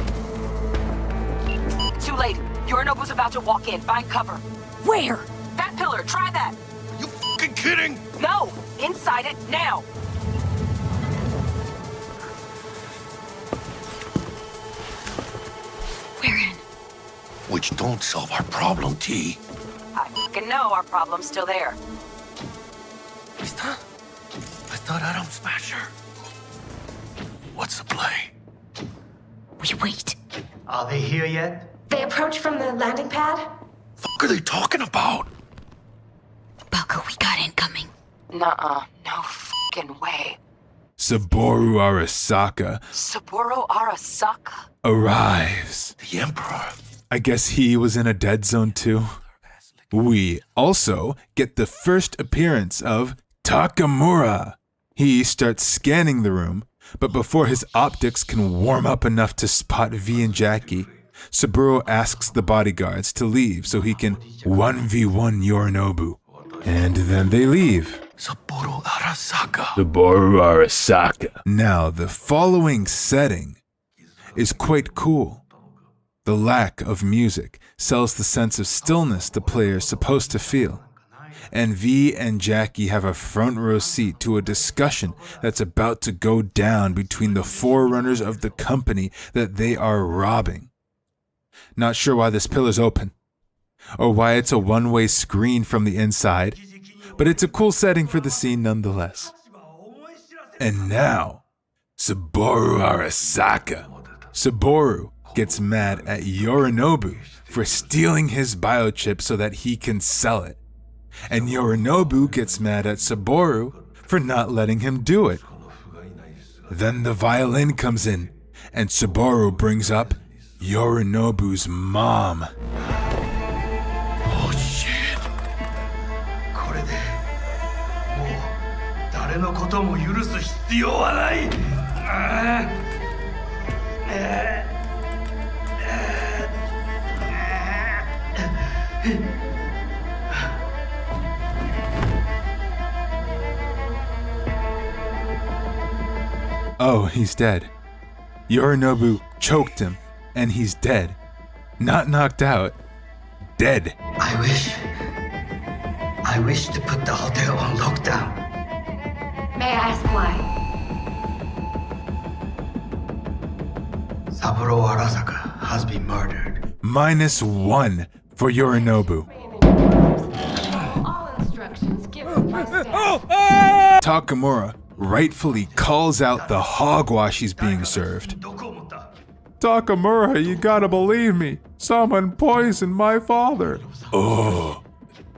Too late. Yorinobu's about to walk in. Find cover. Where? That pillar. Try that. You fucking kidding? No. Inside it now. We're in. Which don't solve our problem, T. I fucking know our problem's still there. I thought Atom Smasher. What's the play? We wait. Are they here yet? They approach from the landing pad? Fuck are they talking about? Balko, we got incoming. Nuh-uh. No fucking way. Saburo Arasaka Saburo Arasaka? arrives. The Emperor. I guess he was in a dead zone too. We also get the first appearance of Takamura. He starts scanning the room, but before his optics can warm up enough to spot V and Jackie, Saburo asks the bodyguards to leave so he can 1v1 Yorinobu. And then they leave. Saburo Arasaka. Saburo Arasaka. Now, the following setting is quite cool. The lack of music sells the sense of stillness the player is supposed to feel. And V and Jackie have a front row seat to a discussion that's about to go down between the forerunners of the company that they are robbing. Not sure why this pillar's open, or why it's a one-way screen from the inside, but it's a cool setting for the scene nonetheless. And now, Saburo Arasaka. Saburo gets mad at Yorinobu for stealing his biochip so that he can sell it. And Yorinobu gets mad at Saburo for not letting him do it. Then the violin comes in, and Saburo brings up Yorinobu's mom. Oh shit. これでもう誰のことも許す必要はない。Oh, he's dead. Yorinobu choked him, and he's dead. Not knocked out. Dead. I wish to put the hotel on lockdown. May I ask why? Saburo Arasaka has been murdered. -1 for Yorinobu. All instructions given by staff. Takamura rightfully calls out the hogwash he's being served. Takamura, you gotta believe me. Someone poisoned my father. Oh,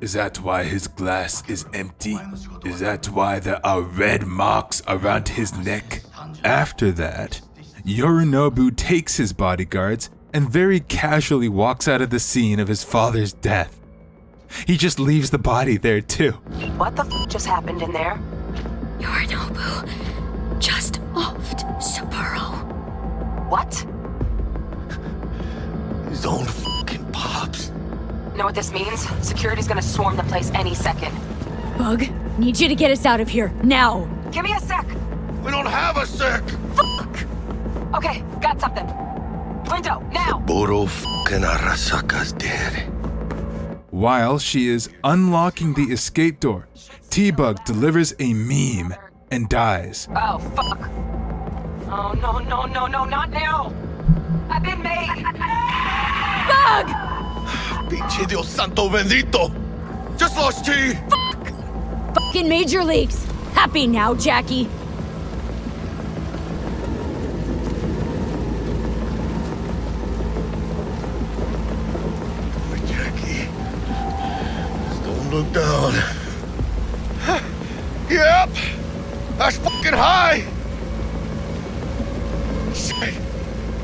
is that why his glass is empty? Is that why there are red marks around his neck? After that, Yorinobu takes his bodyguards and very casually walks out of the scene of his father's death. He just leaves the body there too. What the f just happened in there? Yorinobu just offed Saburo. What? His own fucking pops. Know what this means? Security's gonna swarm the place any second. Bug, need you to get us out of here, now! Give me a sec! We don't have a sec! Fuck! Okay, got something. Window, now! Saburo fucking Arasaka's dead. While she is unlocking the escape door, T-Bug delivers a meme and dies. Oh, fuck. Oh, no, no, no, no, not now! I've been made! Bug! Pinche Dios santo bendito! Just lost T! Fuck! Fucking major leagues! Happy now, Jackie! Jackie. Just don't look down. Yep! That's fucking high! Shit!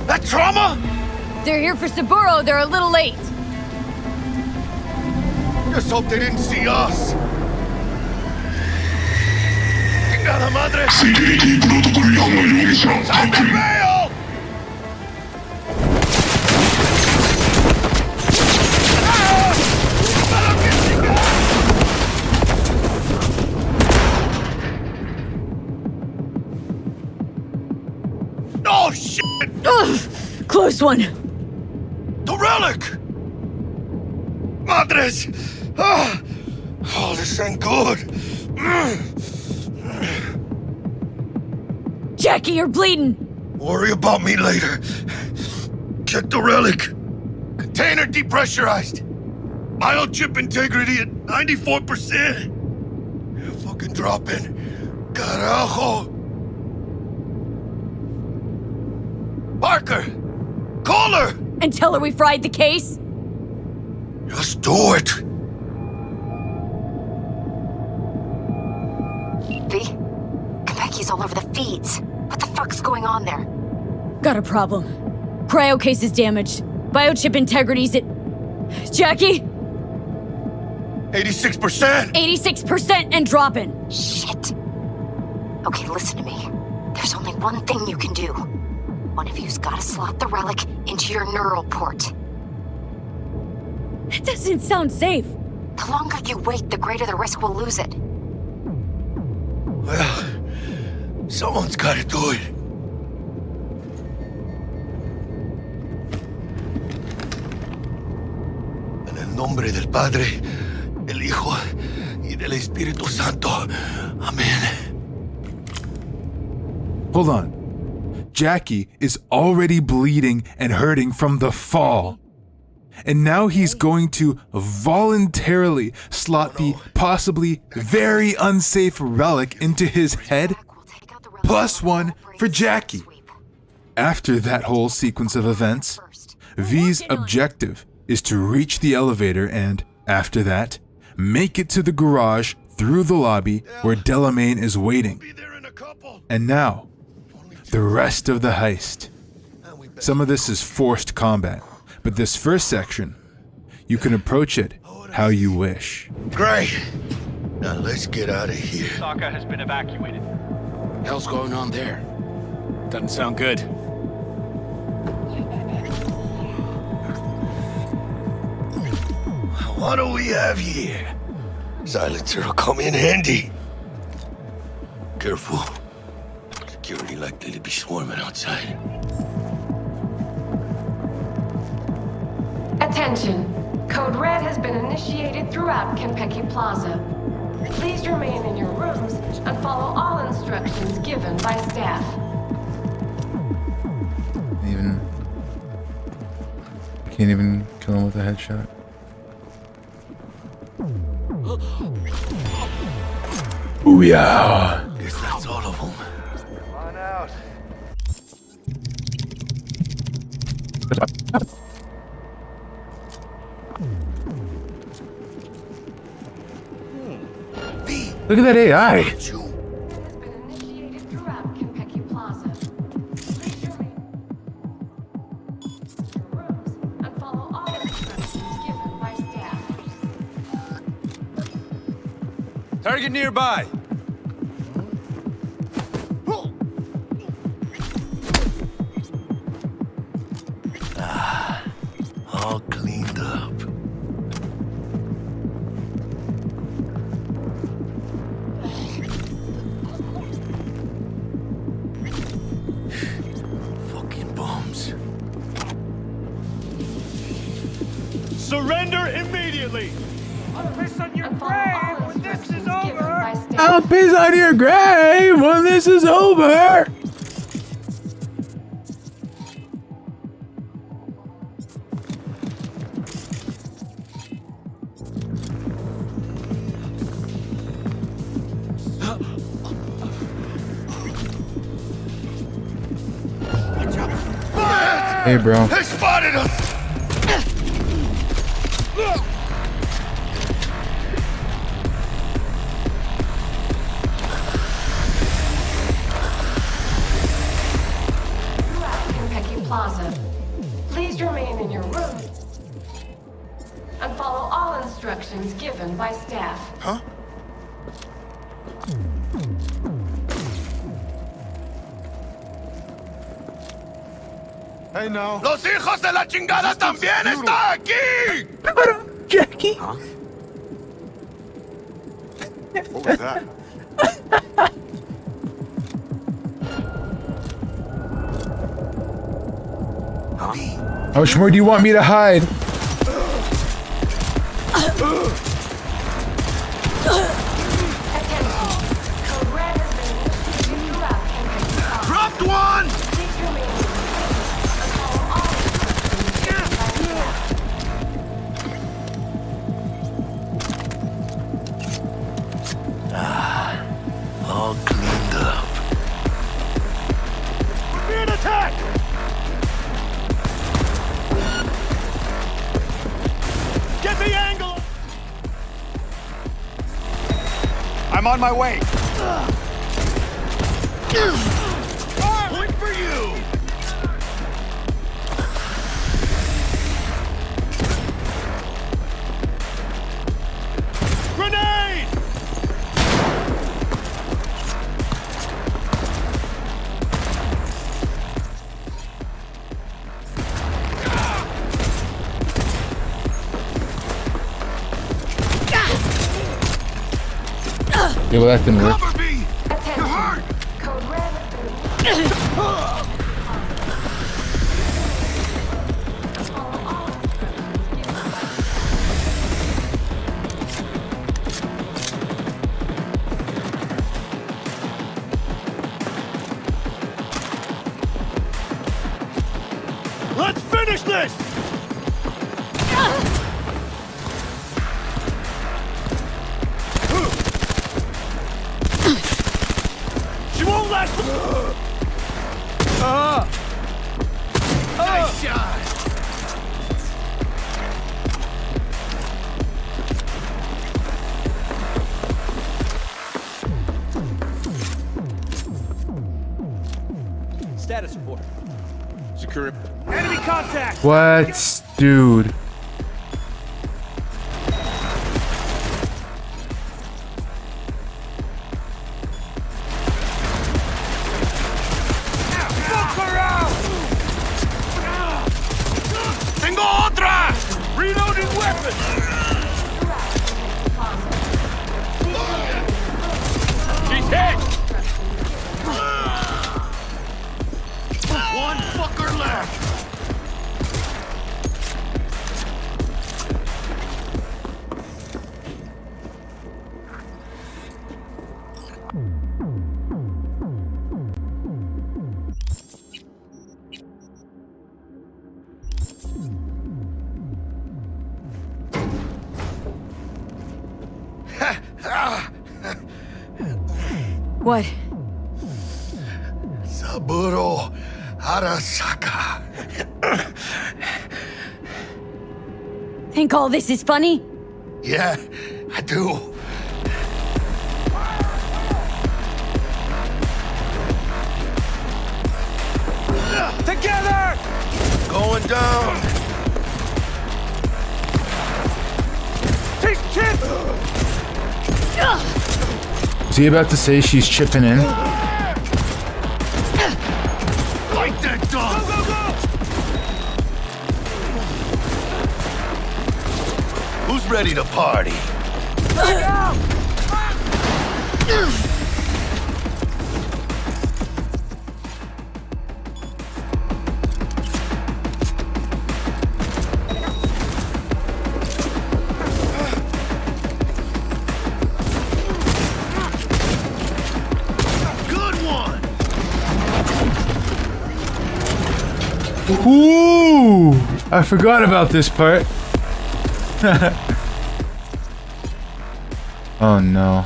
That trauma? They're here for Saburo, they're a little late. Just hope they didn't see us. Chingada madre! CITYYYプロトコル違反の容疑者発見。shit! Ugh, close one. The relic! Madres! Ah! Oh, this ain't good. Jackie, you're bleeding. Worry about me later. Check the relic. Container depressurized. Biochip integrity at 94%. Fucking dropping. Carajo. Parker! Call her! And tell her we fried the case? Just do it. V? Konpeki's all over the feeds. What the fuck's going on there? Got a problem. Cryo case is damaged. Biochip integrity's at... Jackie? 86%! 86% and dropping. Shit. Okay, listen to me. There's only one thing you can do. One of you's gotta slot the relic into your neural port. That doesn't sound safe. The longer you wait, the greater the risk we'll lose it. Well, someone's gotta do it. En el nombre del Padre, del Hijo y del Espíritu Santo. Amen. Hold on. Jackie is already bleeding and hurting from the fall. And now he's going to voluntarily slot the possibly very unsafe relic into his head? +1 for Jackie. After that whole sequence of events, V's objective is to reach the elevator and, after that, make it to the garage through the lobby where Delamain is waiting. And now, the rest of the heist. Some of this is forced combat, but this first section, you can approach it how you wish. Great. Now let's get out of here. Osaka has been evacuated. Hell's going on there? Doesn't sound good. What do we have here? Silencer will come in handy. Careful. Security likely to be swarming outside. Attention. Code Red has been initiated throughout Konpeki Plaza. Please remain in your rooms and follow all instructions given by staff. Can't even kill him with a headshot. Booyah! Guess that's all of them. On out. Look at that AI. Has been initiated throughout Konpeki Plaza. Please remain in your rooms and follow all instructions given by staff. Target nearby. All cleaned up. Fucking bums. Surrender immediately! I'll piss on your grave when this is over! I'll piss on your grave when this is over! Hey, bro. They spotted us! Throughout Konpeki Plaza. Please remain in your room and follow all instructions given by staff. Huh? Hey, no. ¡Los hijos de la chingada también están aquí! Jackie. Huh? What was that? How much more do you want me to hide? Dropped one! All cleaned up. We're being attacked! Get the angle! I'm on my way. Point for you! Grenade! Yeah, well, that didn't work. Cover me! You're hurt! Code Red has been Let's finish this! She won't last. Nice shot. Status report. Secure. Enemy contact. What, dude? Tengo otra! Reloading weapon! She's hit! One fucker left! What? Saburo Arasaka. Think all this is funny? Yeah, I do. Together! Going down. She's chipped! Is he about to say she's chipping in? Like that dog. Go, go, go! Who's ready to party? Ooh! I forgot about this part. Oh no.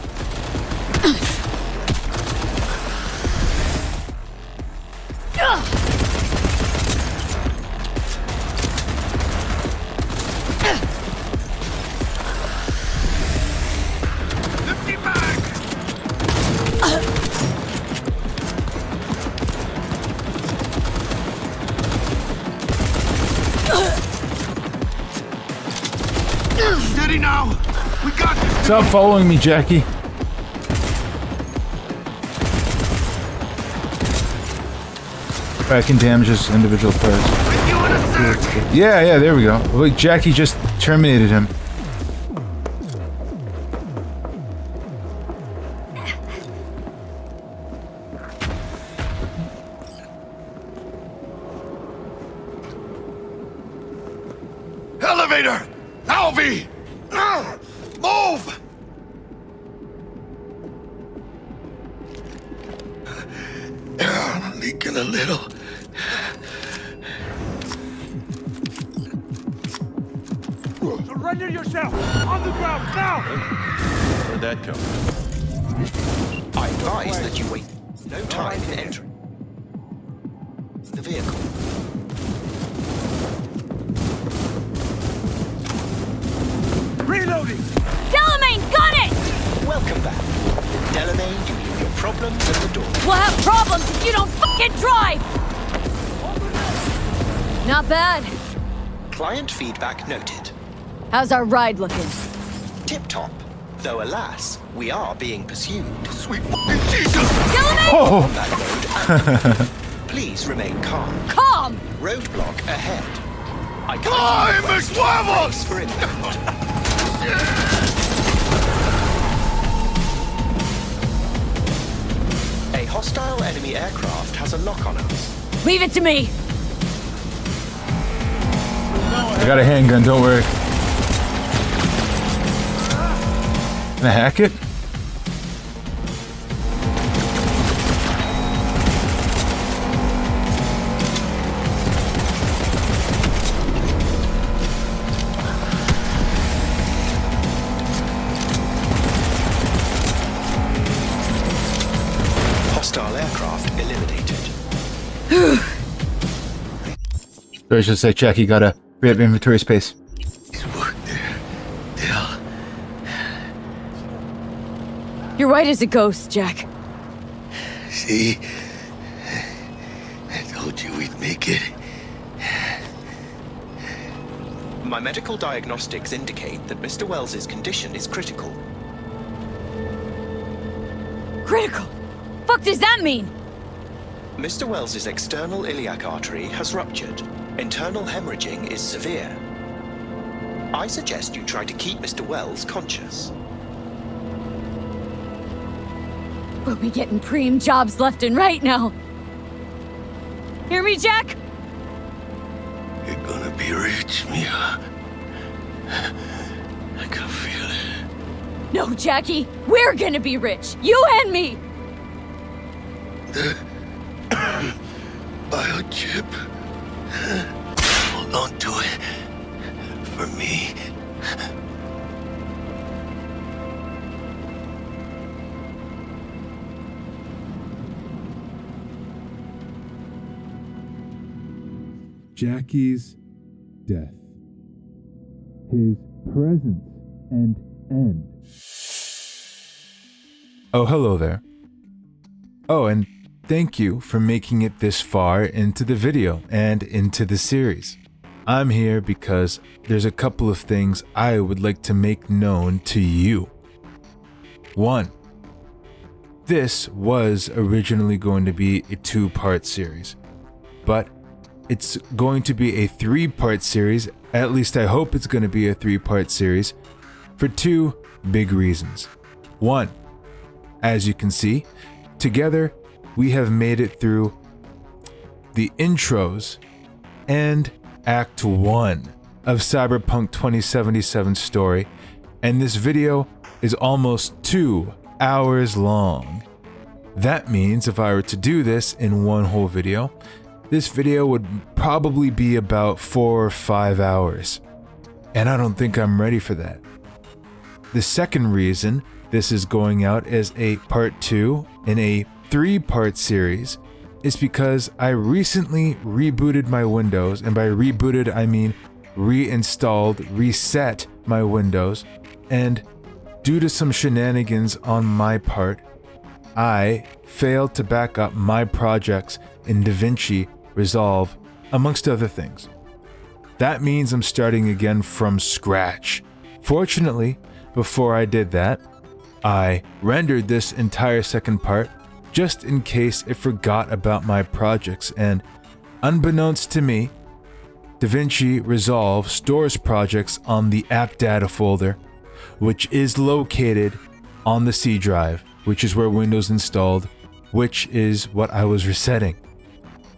Steady now. We got this. Stop following me, Jackie. I can damage his individual parts. Yeah, there we go. Wait, Jackie just terminated him. elevator! Now, V! Move! Leaking a little. Surrender yourself! On the ground, now! Where'd that come from? I advise that you wait no time in entering the vehicle. Reloading! Delamain, got it! Welcome back. Delamain, you leave your problems at the door. We'll have problems if you don't fucking drive! Not bad. Client feedback noted. How's our ride looking? Tip-top. Though alas, we are being pursued. Sweet fucking Jesus! Delamain! Oh! Please remain calm. Calm! Roadblock ahead. I Climb, can't huevos! for impact. A hostile enemy aircraft has a lock on us. Leave it to me! I got a handgun, don't worry. Can I hack it? Hostile aircraft eliminated. Or I should say, check, you gotta free up inventory space. You're white as a ghost, Jack. See? I told you we'd make it. My medical diagnostics indicate that Mr. Wells's condition is critical. Critical? Fuck does that mean? Mr. Wells's external iliac artery has ruptured. Internal hemorrhaging is severe. I suggest you try to keep Mr. Wells conscious. We'll be getting preem jobs left and right now. Hear me, Jack? You're gonna be rich, Mia. I can feel it. No, Jackie. We're gonna be rich. You and me. The biochip. Hold on to it. For me. Jackie's death. His presence and end. Oh, hello there. Oh, and thank you for making it this far into the video and into the series. I'm here because there's a couple of things I would like to make known to you. 1. This was originally going to be a 2-part series, but it's going to be a 3-part series. At least I hope it's going to be a 3-part series for 2 big reasons. 1, as you can see, together we have made it through the intros and Act 1 of Cyberpunk 2077's story, and this video is almost 2 hours long. That means if I were to do this in one whole video, this video would probably be about 4 or 5 hours, and I don't think I'm ready for that. The second reason this is going out as a part 2 in a 3-part series is because I recently rebooted my Windows, and by rebooted I mean reinstalled, reset my Windows, and due to some shenanigans on my part, I failed to back up my projects in DaVinci Resolve, amongst other things. That means I'm starting again from scratch. Fortunately, before I did that, I rendered this entire second part just in case it forgot about my projects, and unbeknownst to me, DaVinci Resolve stores projects on the app data folder, which is located on the C drive, which is where Windows installed, which is what I was resetting.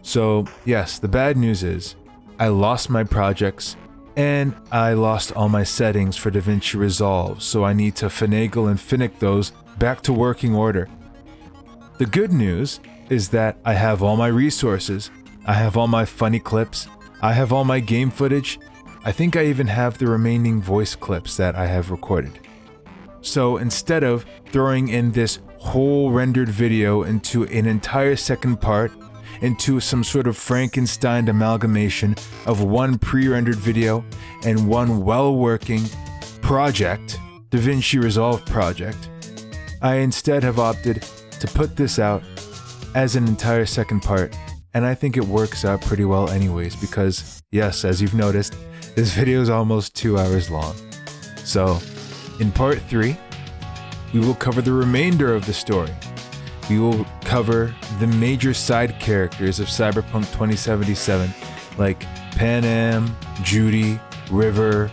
So yes, the bad news is I lost my projects And I lost all my settings for DaVinci Resolve, so I need to finagle and finick those back to working order. The good news is that I have all my resources, I have all my funny clips, I have all my game footage, I think I even have the remaining voice clips that I have recorded. So instead of throwing in this whole rendered video into an entire second part, into some sort of Frankenstein amalgamation of one pre-rendered video and one well-working project, DaVinci Resolve project, I instead have opted to put this out as an entire second part, and I think it works out pretty well anyways because, yes, as you've noticed, this video is almost 2 hours long. So, in part 3, we will cover the remainder of the story. We will cover the major side characters of Cyberpunk 2077, like Panam, Judy, River,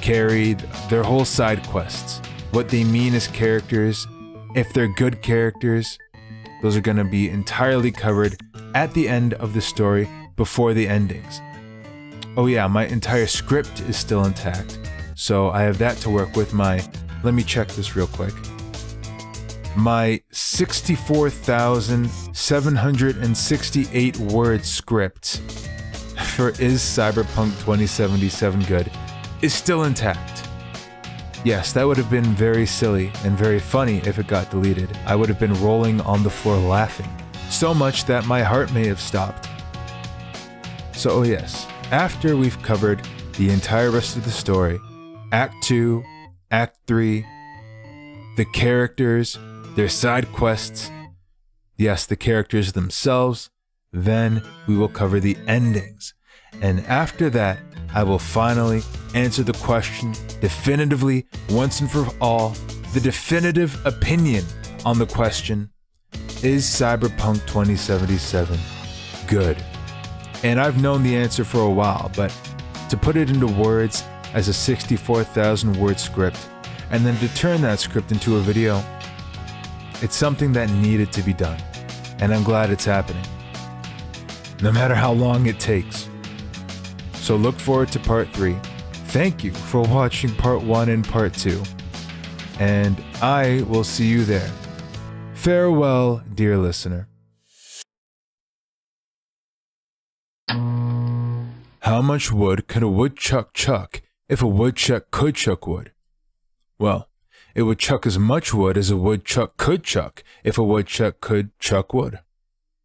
Carrie, their whole side quests, what they mean as characters, if they're good characters. Those are going to be entirely covered at the end of the story before the endings. Oh yeah, my entire script is still intact, so I have that to work with. Let me check this real quick. My 64,768 word script for Is Cyberpunk 2077 Good is still intact. Yes, that would have been very silly and very funny if it got deleted. I would have been rolling on the floor laughing, so much that my heart may have stopped. So oh yes, after we've covered the entire rest of the story, Act 2, Act 3, the characters, their side quests, yes, the characters themselves, then we will cover the endings. And after that, I will finally answer the question definitively, once and for all, the definitive opinion on the question, is Cyberpunk 2077 good? And I've known the answer for a while, but to put it into words as a 64,000 word script, and then to turn that script into a video, it's something that needed to be done, and I'm glad it's happening, no matter how long it takes. So look forward to part 3. Thank you for watching part 1 and part 2, and I will see you there. Farewell, dear listener. How much wood could a woodchuck chuck if a woodchuck could chuck wood? Well, it would chuck as much wood as a woodchuck could chuck if a woodchuck could chuck wood.